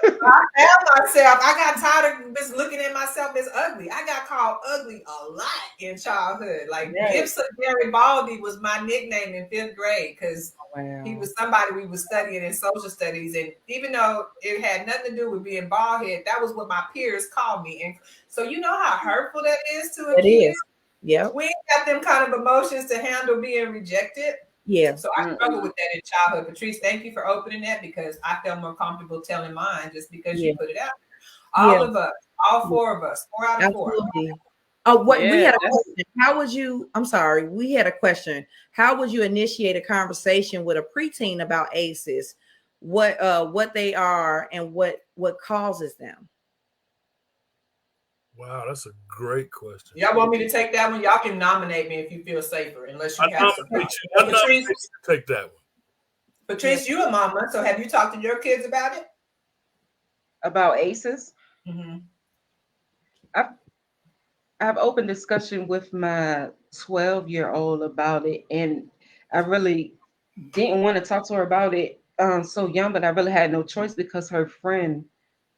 I found myself. I got tired of just looking at myself as ugly. I got called ugly a lot in childhood. Like Gibson Garibaldi was my nickname in 5th grade because he was somebody we were studying in social studies. And even though it had nothing to do with being bald head, that was what my peers called me. And so you know how hurtful that is to a kid? Yeah. We ain't got them kind of emotions to handle being rejected. Yeah. So I struggled with that in childhood. Patrice, thank you for opening that, because I felt more comfortable telling mine just because you put it out. All of us, all 4 of us, 4 out of 4. Absolutely. Oh, what we Yeah, had a question. How would you? I'm sorry, we had a question. How would you initiate a conversation with a preteen about ACEs? What they are and what causes them? Wow, that's a great question. Y'all want me to take that one? Y'all can nominate me if you feel safer, unless you I have some. nominate you to take that one. Patrice, you a mama, so have you talked to your kids about it? about ACEs. Mm-hmm. I've open discussion with my 12-year-old about it, and I really didn't want to talk to her about it so young, but I really had no choice because her friend,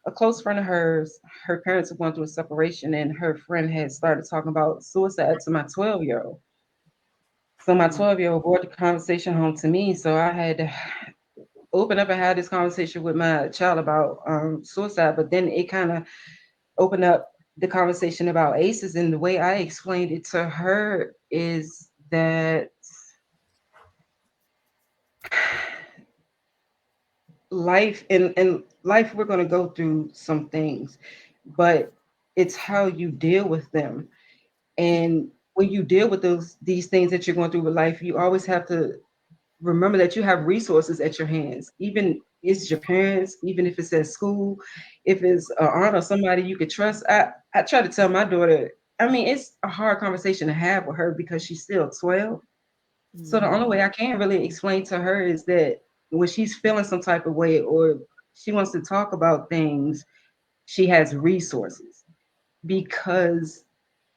a close friend of hers, her parents were going through a separation, and her friend had started talking about suicide to my 12-year-old. So my 12-year-old brought the conversation home to me, so I had to open up and have this conversation with my child about suicide, but then it kind of opened up the conversation about ACEs, and the way I explained it to her is that life in life we're going to go through some things, but it's how you deal with them. And when you deal with these things that you're going through with life, you always have to remember that you have resources at your hands, even if it's your parents, even if it's at school, if it's an aunt or somebody you could trust. I try to tell my daughter, I mean, it's a hard conversation to have with her because she's still 12. So the only way I can really explain to her is that when she's feeling some type of way or she wants to talk about things, she has resources. Because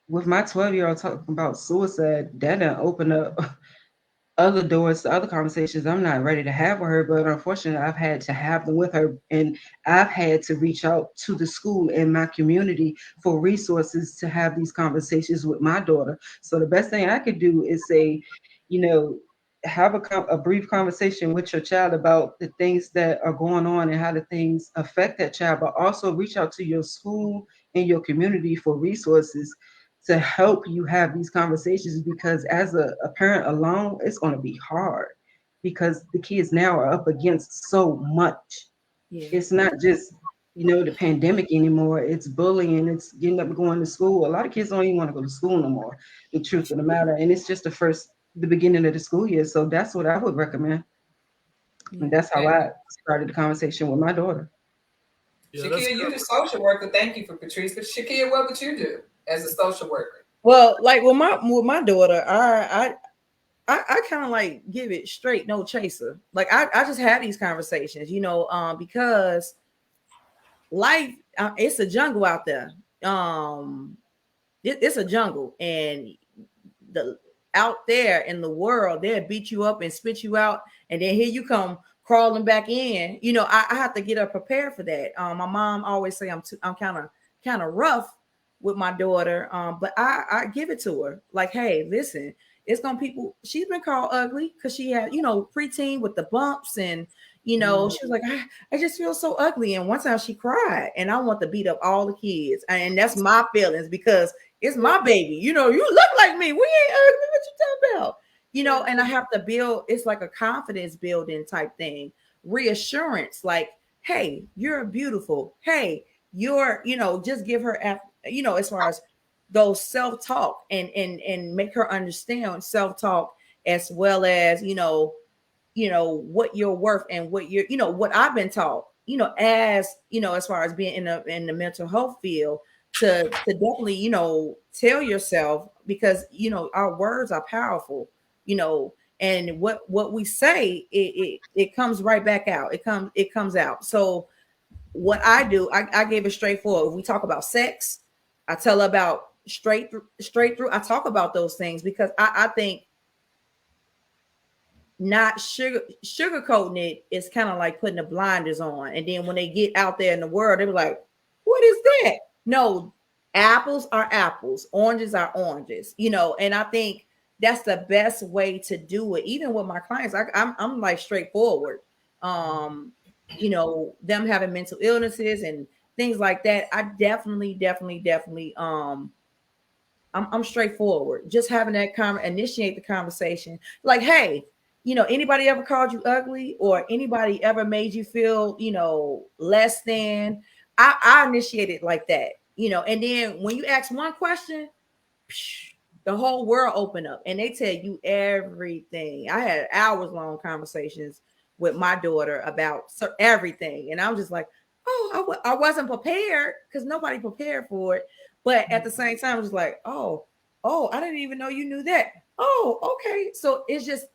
with my 12-year-old talking about suicide, that done open up other doors to other conversations I'm not ready to have with her, but unfortunately I've had to have them with her, and I've had to reach out to the school in my community for resources to have these conversations with my daughter. So the best thing I could do is say, have a brief conversation with your child about the things that are going on and how the things affect that child, but also reach out to your school and your community for resources to help you have these conversations, because as a parent alone, it's going to be hard because the kids now are up against so much. Yeah. It's not just, the pandemic anymore. It's bullying. It's getting up and going to school. A lot of kids don't even want to go to school no more, the truth of the matter. And it's just the beginning of the school year. So that's what I would recommend. Yeah. And that's how I started the conversation with my daughter. Yeah, Shakia, you're the social worker. Thank you for Patrice. But Shakia, what would you do as a social worker? Well, like with my daughter, I kind of like give it straight, no chaser. Like I just have these conversations, because life, it's a jungle out there. It's a jungle, and out there in the world, they'll beat you up and spit you out, and then here you come crawling back in. I have to get her prepared for that. My mom always say I'm kind of rough with my daughter, but I give it to her like, hey, listen, it's gonna she's been called ugly because she had preteen with the bumps, and she was like, I just feel so ugly. And one time she cried, and I want to beat up all the kids, and that's my feelings because it's my baby. You look like me. We ain't ugly. What you talking about? And I have to build. It's like a confidence building type thing, reassurance. Like, hey, you're beautiful. Hey, you're. Just give her. As far as those self-talk and make her understand self-talk, as well as what you're worth and what you're what I've been taught. As far as being in the mental health field. To definitely, tell yourself, because, our words are powerful, and what we say, it comes right back out. It comes out. So what I do, I gave it straightforward. If we talk about sex, I tell her about straight through. I talk about those things because I think not sugarcoating it is kind of like putting the blinders on. And then when they get out there in the world, they be like, what is that? No, apples are apples, oranges are oranges, and I think that's the best way to do it. Even with my clients, I'm like straightforward. Them having mental illnesses and things like that, I definitely I'm straightforward. Just having that initiate the conversation. Like, hey, anybody ever called you ugly or anybody ever made you feel, less than, I initiated like that, and then when you ask one question, the whole world open up and they tell you everything. I had hours long conversations with my daughter about everything. And I'm just like, oh, I wasn't prepared because nobody prepared for it. But at the same time, I was like, oh, I didn't even know you knew that. Oh, okay. So it's just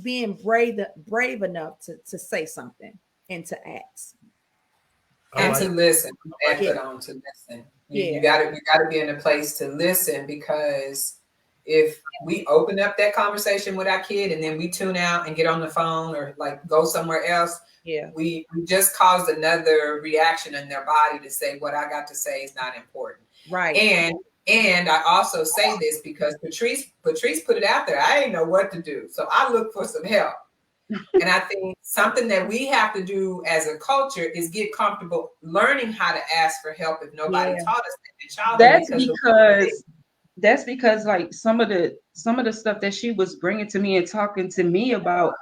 being brave enough to say something and to ask. And to listen. To listen. You gotta be in a place to listen, because if we open up that conversation with our kid and then we tune out and get on the phone or like go somewhere else, we just caused another reaction in their body to say what I got to say is not important. Right. And I also say this because Patrice put it out there. I didn't know what to do. So I looked for some help. And I think something that we have to do as a culture is get comfortable learning how to ask for help if nobody taught us that in childhood. That's because like some of the stuff that she was bringing to me and talking to me about,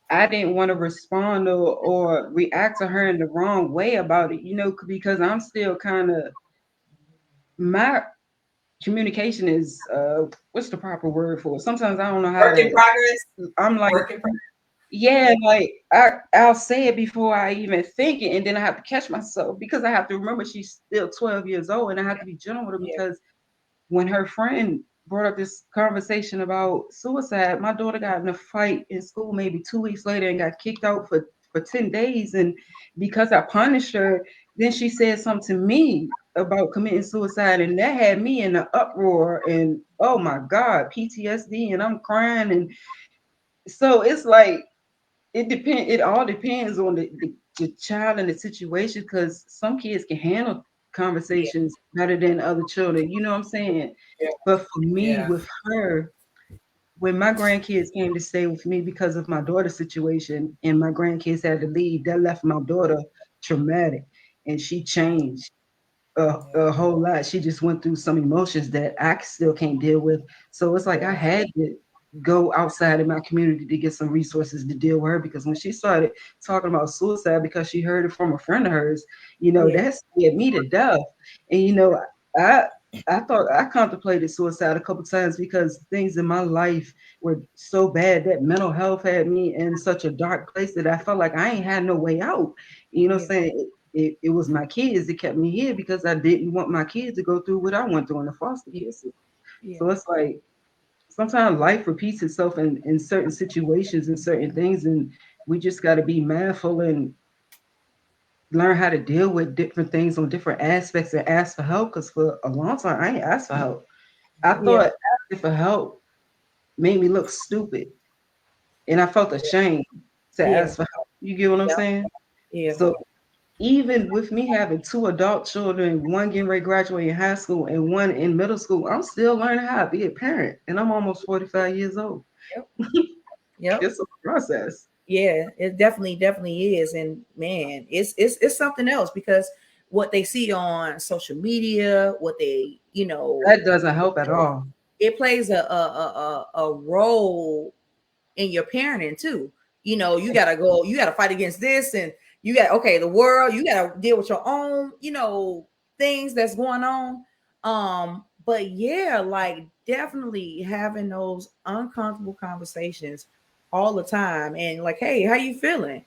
I didn't want to respond or react to her in the wrong way about it, because I'm still kind of, my communication is what's the proper word for it? Sometimes I don't know how work in progress. I'm like, like I'll say it before I even think it, and then I have to catch myself because I have to remember she's still 12 years old, and I have to be gentle with her because when her friend brought up this conversation about suicide, my daughter got in a fight in school maybe 2 weeks later and got kicked out for 10 days, and because I punished her, then she said something to me about committing suicide, and that had me in an uproar, and oh my God, PTSD, and I'm crying, and so it's like it all depends on the child and the situation, because some kids can handle conversations better than other children, you know what I'm saying? But for me, with her, when my grandkids came to stay with me because of my daughter's situation and my grandkids had to leave, that left my daughter traumatic, and she changed a whole lot. She just went through some emotions that I still can't deal with. So it's like I had to go outside in my community to get some resources to deal with her, because when she started talking about suicide because she heard it from a friend of hers, that scared me to death. And I thought I contemplated suicide a couple times because things in my life were so bad that mental health had me in such a dark place that I felt like I ain't had no way out. You know what I'm saying? It was my kids that kept me here because I didn't want my kids to go through what I went through in the foster care system. So it's like sometimes life repeats itself in certain situations and certain things, and we just got to be mindful and learn how to deal with different things on different aspects and ask for help. Because for a long time, I ain't asked for help. I thought asking for help made me look stupid, and I felt ashamed to ask for help. You get what I'm saying? Yeah. So even with me having 2 adult children, one getting ready to graduate in high school and one in middle school, I'm still learning how to be a parent, and I'm almost 45 years old. It's a process. Yeah, it definitely is. And man, it's something else, because what they see on social media, what they, that doesn't help at all. It plays a role in your parenting too. You gotta fight against this, and you got the world, you gotta deal with your own, things that's going on. But yeah, like definitely having those uncomfortable conversations all the time, and like, hey, how you feeling?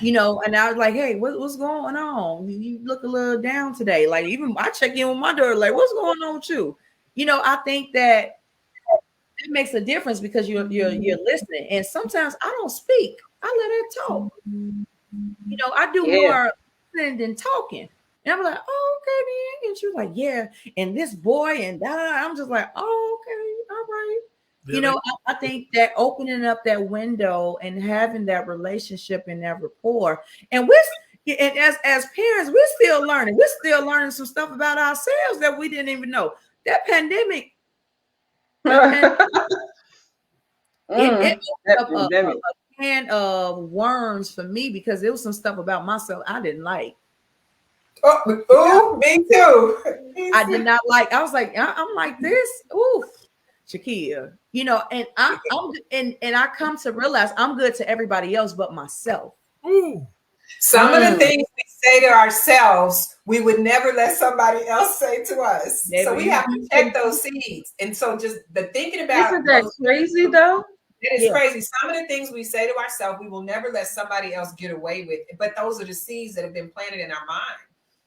And I was like, hey, what's going on? You look a little down today. Like, even I check in with my daughter, like, what's going on with you? I think that it makes a difference because you're listening. And sometimes I don't speak. I let her talk. I do more listening than talking. And I'm like, oh, okay, then. And she was like, yeah. And this boy and that. I'm just like, oh, okay, all right. I think that opening up that window and having that relationship and that rapport, and as parents, we're still learning. We're still learning some stuff about ourselves that we didn't even know. That pandemic, it opened up a can of worms for me, because there was some stuff about myself I didn't like. Oh, me too. I did not like. I was like, I'm like this. Ooh. Shakia, you know, and I'm and I come to realize I'm good to everybody else but myself. Ooh. Some of the things we say to ourselves, we would never let somebody else say to us. So we have to check those seeds. And so just the thinking about Isn't that crazy though? It is crazy. Some of the things we say to ourselves, we will never let somebody else get away with. But those are the seeds that have been planted in our mind.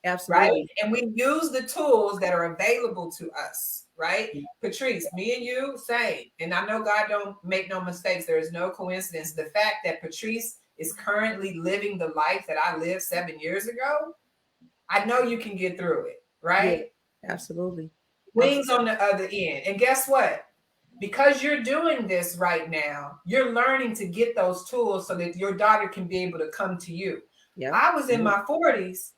Absolutely. Right. And we use the tools that are available to us. Right. Patrice, me and you, same. And I know God don't make no mistakes. There is no coincidence. The fact that Patrice is currently living the life that I lived 7 years ago, I know you can get through it. Right. Yeah, absolutely. Wings on the other end. And guess what? Because you're doing this right now, you're learning to get those tools so that your daughter can be able to come to you. Yeah. I was in my 40s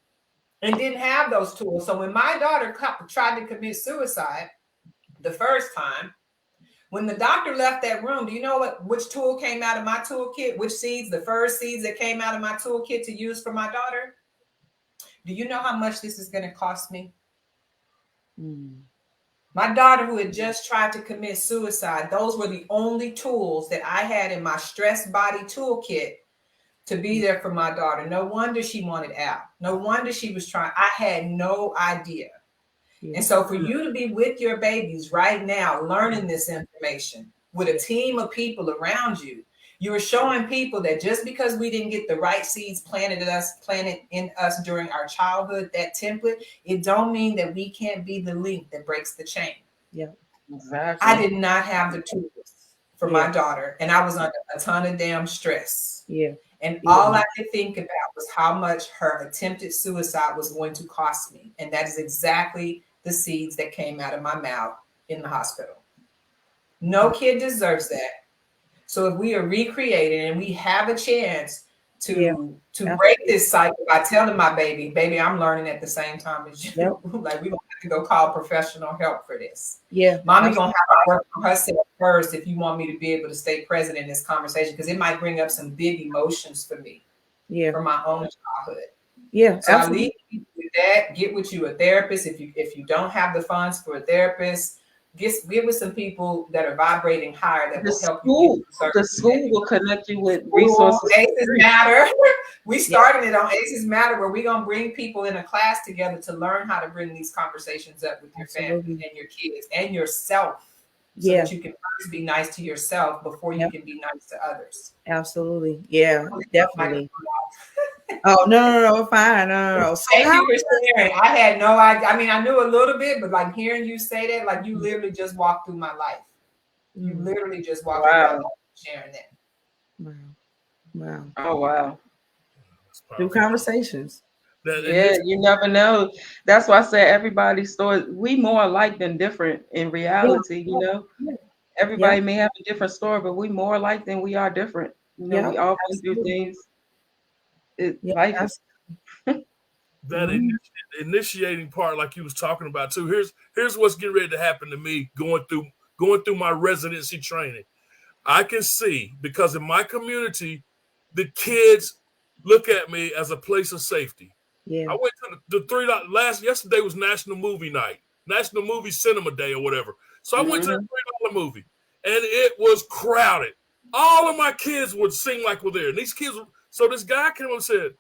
and didn't have those tools. So when my daughter tried to commit suicide the first time, when the doctor left that room, do you know which tool came out of my toolkit? Which seeds, the first seeds that came out of my toolkit to use for my daughter? Do you know how much this is going to cost me? My daughter, who had just tried to commit suicide, those were the only tools that I had in my stress body toolkit to be there for my daughter. No wonder she wanted out. No wonder she was trying. I had no idea. And so for you to be with your babies right now, learning this information with a team of people around you, you're showing people that just because we didn't get the right seeds planted in us during our childhood, that template, it don't mean that we can't be the link that breaks the chain. Yeah, exactly. I did not have the tools for my daughter, and I was under a ton of damn stress. Yeah. And all I could think about was how much her attempted suicide was going to cost me. And that is exactly the seeds that came out of my mouth in the hospital. No kid deserves that. So if we are recreating and we have a chance to break this cycle by telling my baby, I'm learning at the same time as you. Yep. Like, we don't have to go call professional help for this. Yeah. Mommy gonna have to work on herself first if you want me to be able to stay present in this conversation, because it might bring up some big emotions for me. Yeah. From my own childhood. Yeah. So absolutely. I leave you with that. Get with you a therapist. If you don't have the funds for a therapist, get with some people that are vibrating higher that will help you. The school will connect you with resources. ACEs Matter. We started it on ACEs Matter, where we're going to bring people in a class together to learn how to bring these conversations up with your family and your kids and yourself. So that you can first be nice to yourself before you can be nice to others. Absolutely. Yeah, definitely. Oh, no, fine. No. So thank you for sharing. I had no idea. I mean, I knew a little bit, but like hearing you say that, like you literally just walked through my life. You literally just walked through my life sharing that. Wow. Oh, wow. Through conversations. You never know. That's why I said everybody's story. We more alike than different in reality, you know. Everybody may have a different story, but we more alike than we are different. You know, we all went through things. Life is that initiating part, like you was talking about too. Here's what's getting ready to happen to me going through my residency training. I can see, because in my community, the kids look at me as a place of safety. Yeah. I went to the yesterday was National Movie Night, National Movie Cinema Day or whatever. So I went to the $3 movie, and it was crowded. All of my kids would sing like we're there. And these kids, so this guy came up and said,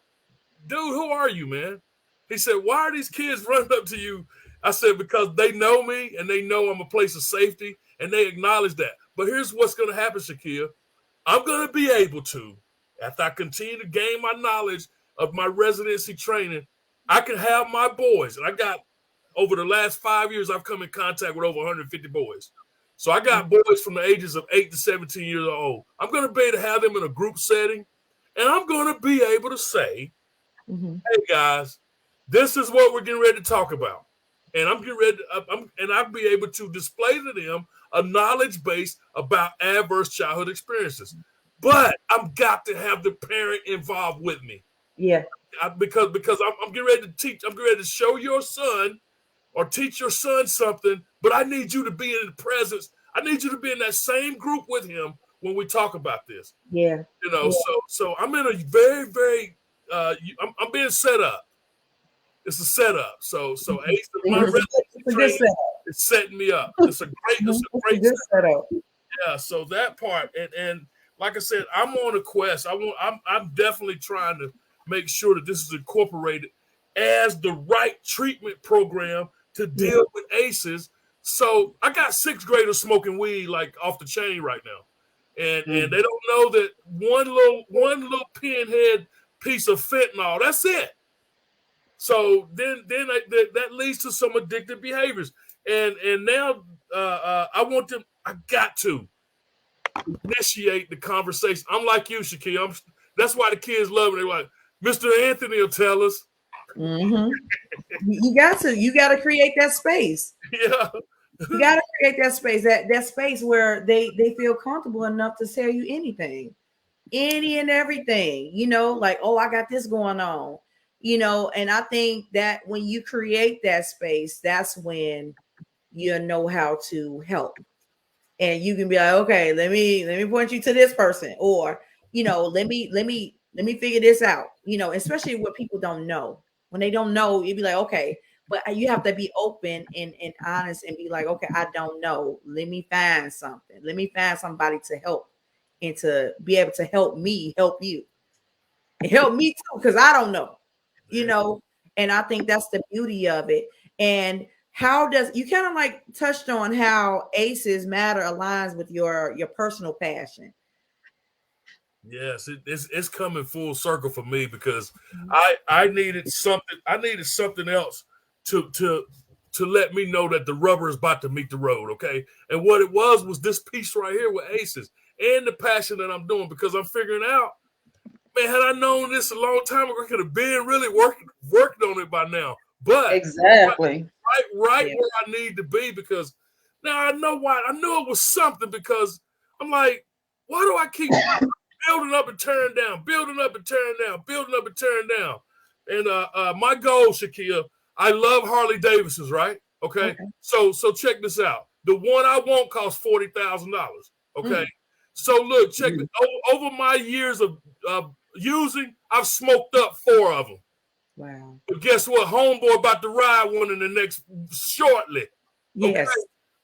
"Dude, who are you, man?" He said, "Why are these kids running up to you?" I said, "Because they know me and they know I'm a place of safety and they acknowledge that." But here's what's going to happen, Shakia. I'm going to be able to, after I continue to gain my knowledge of my residency training, I can have my boys. And I got, over the last 5 years, I've come in contact with over 150 boys. So I got boys from the ages of 8 to 17 years old. I'm going to be able to have them in a group setting. And I'm going to be able to say, hey, guys, this is what we're getting ready to talk about. And I'm getting ready to, I'll be able to display to them a knowledge base about adverse childhood experiences. But I've got to have the parent involved with me. Yeah. Because I'm getting ready to teach. I'm getting ready to show your son or teach your son something, but I need you to be in the presence. I need you to be in that same group with him when we talk about this. Yeah. You know, so I'm in a very, very, I'm being set up. It's a setup. So Ace, my residency training, It's setting me up. It's a great good setup. Yeah, so that part, and like I said, I'm on a quest. I'm definitely trying to make sure that this is incorporated as the right treatment program to deal with ACEs. So I got 6th graders smoking weed like off the chain right now, and they don't know that one little pinhead piece of fentanyl. That's it. So then that leads to some addictive behaviors, and now I got to initiate the conversation. I'm like you, Shaquille. That's why the kids love it. They're like, Mr. Anthony will tell us. Mm-hmm. You got to create that space. Yeah. You got to create that space, that space where they feel comfortable enough to tell you anything, any and everything, like, oh, I got this going on, and I think that when you create that space, that's when you know how to help. And you can be like, okay, let me point you to this person, or let me figure this out. Especially what people don't know. When they don't know, you'd be like, okay, but you have to be open and honest and be like, okay, I don't know. Let me find something. Let me find somebody to help and to be able to help me help you. And help me too, because I don't know. And I think that's the beauty of it. And how does you kind of like touched on how ACEs Matter aligns with your personal passion? Yes, it's coming full circle for me because I needed something. I needed something else to let me know that the rubber is about to meet the road. Okay, and what it was this piece right here with ACEs and the passion that I'm doing, because I'm figuring out, man, had I known this a long time ago, I could have been really worked on it by now. But exactly. Right where I need to be, because now I know why. I knew it was something, because I'm like, why do I keep building up and tearing down, building up and tearing down, building up and tearing down? And my goal, Shaquille, I love Harley Davidsons, right? Okay. So check this out. The one I want costs $40,000. Okay. So look, check it. Over my years of using, I've smoked up 4 of them. Wow. But guess what? Homeboy about to ride one in the next shortly. Yes. Okay?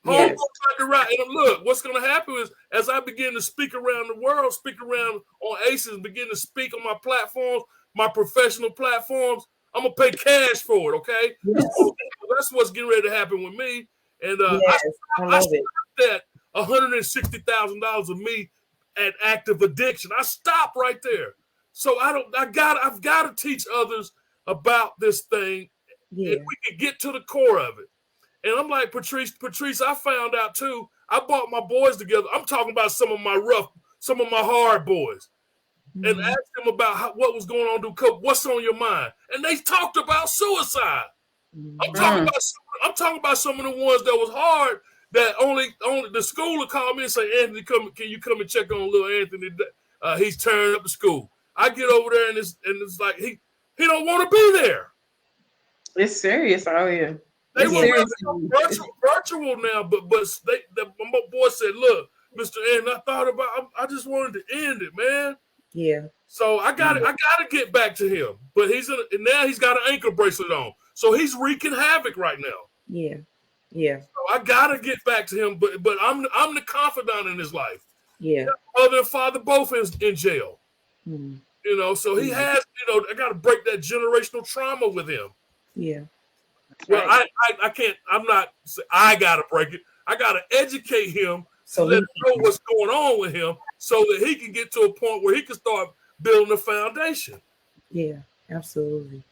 Homeboy about to ride. And look, what's going to happen is, as I begin to speak around the world, speak around on ACEs, begin to speak on my platforms, my professional platforms, I'm going to pay cash for it, okay? Yes. So that's what's getting ready to happen with me. And I stopped at $160,000 of me at active addiction. I stopped right there. So I've got to teach others about this thing, and we can get to the core of it. And I'm like, Patrice, I found out too. I brought my boys together. I'm talking about some of my hard boys, and asked them about what was going on. What's on your mind? And they talked about suicide. I'm talking about some of the ones that was hard. That only the school will call me and say, Anthony, can you come and check on little Anthony? He's turning up to school. I get over there and it's like he don't want to be there. It's serious out here. They were virtual now, but my boy said, "Look, Mr. Anthony, I just wanted to end it, man." Yeah. So I got to get back to him, but now he's got an ankle bracelet on, so he's wreaking havoc right now. Yeah. Yeah. So I got to get back to him, but I'm the confidant in his life. Yeah. Mother and father both in jail. So he has, I got to break that generational trauma with him. Yeah. Well, I can't, I got to break it. I got to educate him so let him know what's going on with him so that he can get to a point where he can start building a foundation. Yeah, absolutely.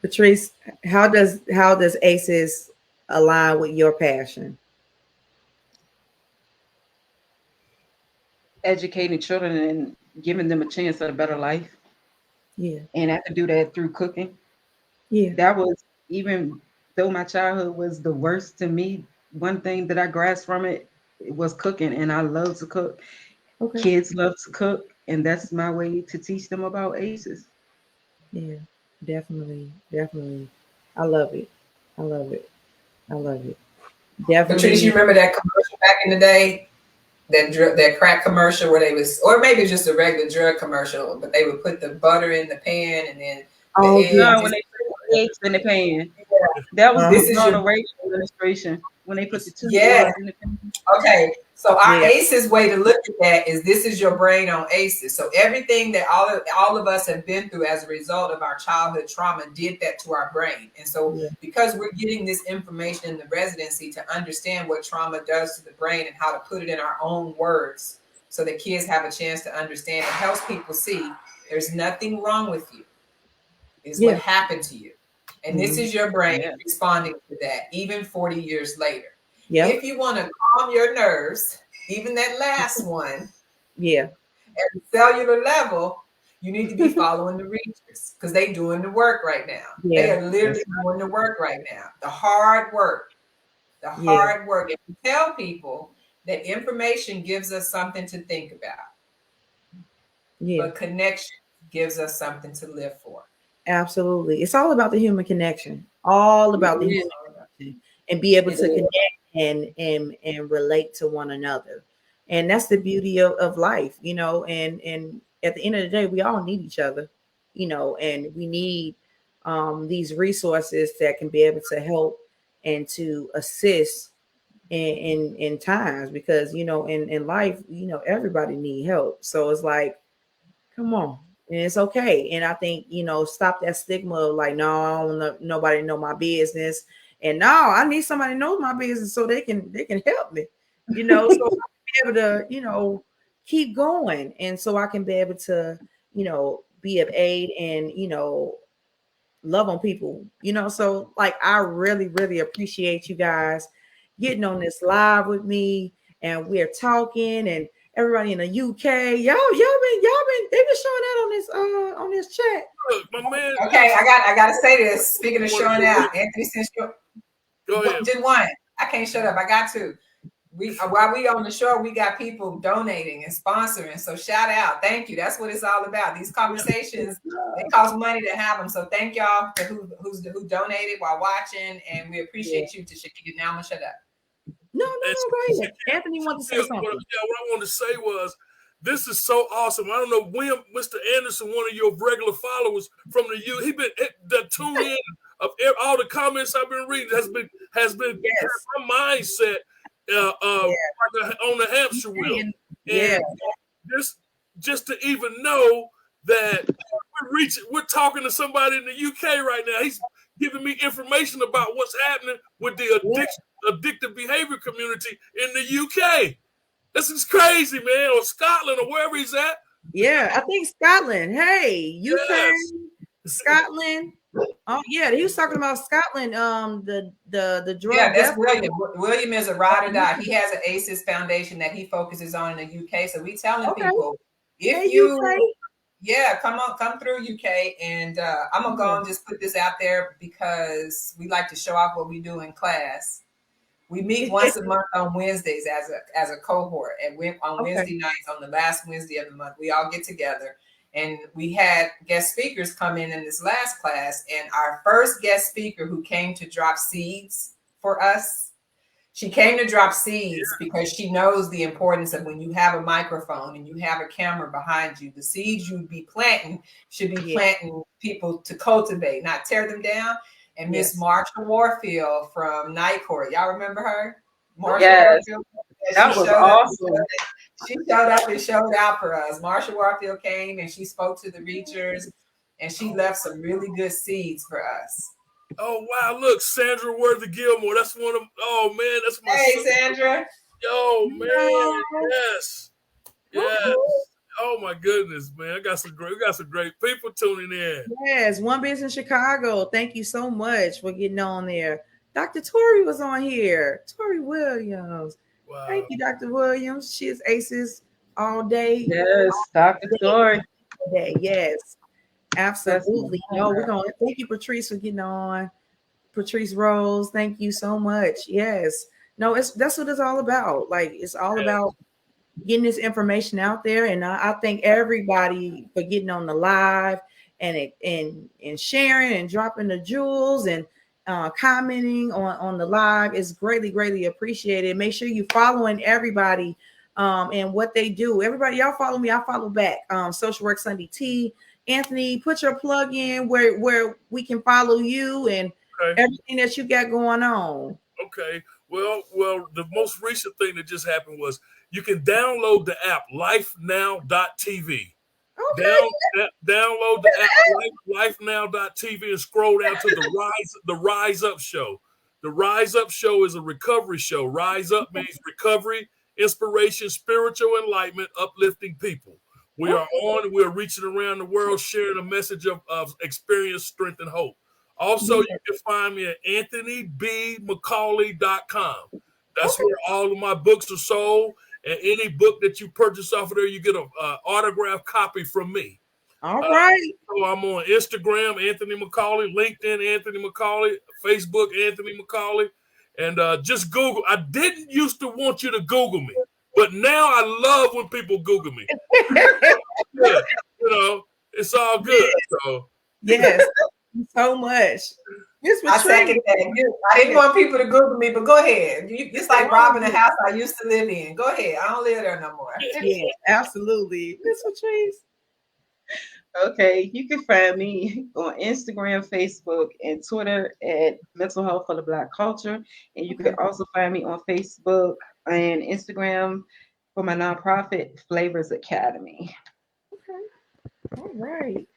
Patrice, how does ACEs align with your passion? Educating children and giving them a chance at a better life. Yeah. And I could do that through cooking. Yeah. That was, even though my childhood was the worst to me, one thing that I grasped from it was cooking, and I love to cook. Okay. Kids love to cook, and that's my way to teach them about ACEs. Yeah, definitely. I love it. Definitely. Patrice, you remember that commercial back in the day? That crack commercial where they was, or maybe just a regular drug commercial, but they would put the butter in the pan and then eggs in the pan. That was This the is Ronald Reagan administration when they put the 2 Yeah. eggs in the pan. Okay, so our Yeah. ACEs way to look at that is this is your brain on ACEs. So everything that all of us have been through as a result of our childhood trauma did that to our brain. And so because we're getting this information in the residency to understand what trauma does to the brain and how to put it in our own words so that kids have a chance to understand, it helps people see there's nothing wrong with you. It's what happened to you. And this is your brain responding to that, even 40 years later. Yeah. If you want to calm your nerves, even that last one, Yeah. at the cellular level, you need to be following the reachers because they're doing the work right now. Yeah. They are literally doing the work right now. The hard work. The hard work. And we tell people that information gives us something to think about. Yeah. But connection gives us something to live for. Absolutely. It's all about the human connection. All about the human connection and be able to connect and relate to one another. And that's the beauty of life, you know, and at the end of the day, we all need each other, you know, and we need these resources that can be able to help and to assist in times because, you know, in life, you know, everybody need help. So it's like, come on. And it's okay. And I think, you know, stop that stigma of like, no, I don't want nobody to know my business. And no, I need somebody to know my business so they can help me, you know, so I can be able to, you know, keep going. And so I can be able to, you know, be of aid and, you know, love on people, you know. So like I really, really appreciate you guys getting on this live with me and we're talking and everybody in the UK, y'all been they've been showing out on this chat. Look, my man. Okay, I gotta say this. Speaking of showing out, Anthony, since you did one, I can't shut up. I got to. While we on the show, we got people donating and sponsoring. So shout out, thank you. That's what it's all about. These conversations, they cost money to have them. So thank y'all for who donated while watching, and we appreciate you, Tashika. Now I'm gonna shut up. No, go ahead. Anthony wanted to say something. What I wanted to say was, this is so awesome. I don't know when Mr. Anderson, one of your regular followers from the U, he been the tune in of all the comments I've been reading has been my mindset on the hamster wheel. And this just to even know that we're talking to somebody in the UK right now. He's giving me information about what's happening with the addictive behavior community in the UK. This is crazy, man, or Scotland or wherever he's at. Yeah, I think Scotland. Hey, UK, Scotland. Oh yeah, he was talking about Scotland. The drug. Yeah, that's William. William is a ride or die. He has an ACEs foundation that he focuses on in the UK. So we telling people if you come through UK, and I'm gonna go and just put this out there because we like to show off what we do in class. We meet once a month on Wednesdays as a cohort, and on Wednesday nights, on the last Wednesday of the month, we all get together. And we had guest speakers come in this last class, and our first guest speaker who came to drop seeds for us, she came to drop seeds because she knows the importance of when you have a microphone and you have a camera behind you, the seeds you'd be planting should be planting people to cultivate, not tear them down. And Miss Marsha Warfield from Night Court, y'all remember her? Marsha Warfield? That was awesome. She showed up and showed out for us. Marsha Warfield came and she spoke to the reachers, and she left some really good seeds for us. Oh wow! Look, Sandra Worthy Gilmore. That's one of. Oh man, that's my. Hey, sister. Sandra. Yo man, yes. Oh my goodness, man! We got some great people tuning in. Yes, One Business Chicago. Thank you so much for getting on there. Dr. Tori was on here. Tori Williams. Wow. Thank you, Dr. Williams. She is ACEs all day. Yes, Dr. Tori. Yes, absolutely. No, we're going to thank you, Patrice, for getting on. Patrice Rose, thank you so much. Yes. No, that's what it's all about. Like, it's all about getting this information out there. And I thank everybody for getting on the live and sharing and dropping the jewels and commenting on the live is greatly appreciated. Make sure you following everybody and what they do. Everybody, y'all follow me, I follow back. Social Work Sunday T. Anthony, put your plug in where we can follow you and everything that you got going on. Okay. Well, the most recent thing that just happened was you can download the app lifenow.tv. Okay. Download the app lifenow.tv and scroll down to the Rise Up show. The Rise Up show is a recovery show. Rise Up means recovery, inspiration, spiritual enlightenment, uplifting people. We're reaching around the world sharing a message of experience, strength, and hope. Also, you can find me at anthonybmccauley.com. That's where all of my books are sold. And any book that you purchase off of there, you get an autographed copy from me. All right. So I'm on Instagram, Anthony McCauley, LinkedIn, Anthony McCauley, Facebook, Anthony McCauley. And just Google. I didn't used to want you to Google me, but now I love when people Google me. Yeah, it's all good. So yes, so much. I second that. I didn't want people to Google me, but go ahead. It's like robbing a house I used to live in. Go ahead. I don't live there no more. Yeah, absolutely. Miss Patrice. Okay, you can find me on Instagram, Facebook, and Twitter at Mental Health for the Black Culture. And you can also find me on Facebook and Instagram for my nonprofit, Flavors Academy. Okay. All right.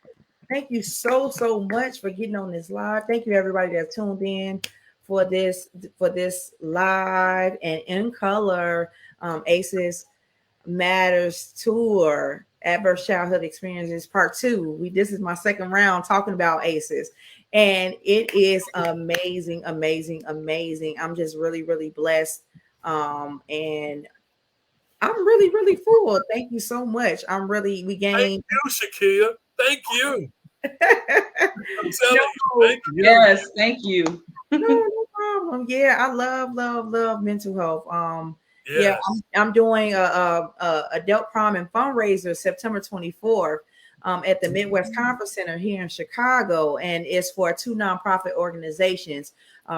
Thank you so much for getting on this live. Thank you everybody that tuned in for this live and in color ACEs Matters Tour, Adverse Childhood Experiences Part 2. This is my second round talking about ACEs, and it is amazing. I'm just really blessed, and I'm really full. Thank you so much. We gained. Thank you, Shakia. Thank you. I'm telling you, thank you. Yes, thank you. No problem. Yeah, I love mental health. Yeah, I'm doing a adult prom and fundraiser September 24th at the Midwest Conference Center here in Chicago, and it's for 2 nonprofit organizations,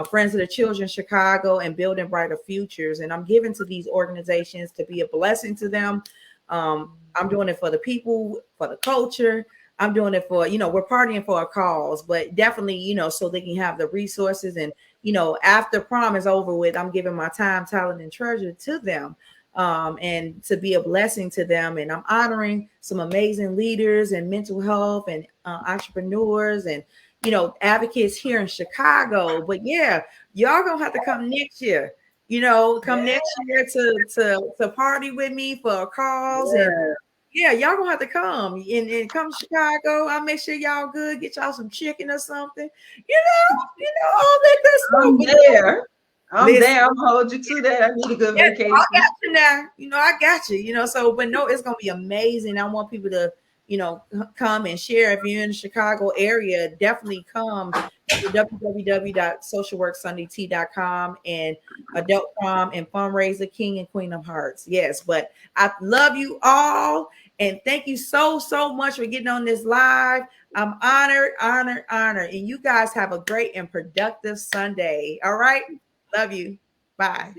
Friends of the Children Chicago and Building Brighter Futures. And I'm giving to these organizations to be a blessing to them. I'm doing it for the people, for the culture. I'm doing it for, we're partying for a cause, but definitely, so they can have the resources. And, after prom is over with, I'm giving my time, talent, and treasure to them and to be a blessing to them. And I'm honoring some amazing leaders and mental health and entrepreneurs and, advocates here in Chicago. But yeah, y'all gonna have to come next year. Next year to party with me for a cause. Yeah. And yeah, y'all gonna have to come and come to Chicago. I'll make sure y'all good. Get y'all some chicken or something. All that good stuff. I'm there. I'm gonna hold you to that. I need a good vacation. I got you now. I got you. So, but no, it's gonna be amazing. I want people to, come and share. If you're in the Chicago area, definitely come to www.socialworksundayt.com and Adult Prom and Fundraiser King and Queen of Hearts. Yes, but I love you all. And thank you so much for getting on this live. I'm honored. And you guys have a great and productive Sunday. All right. Love you. Bye.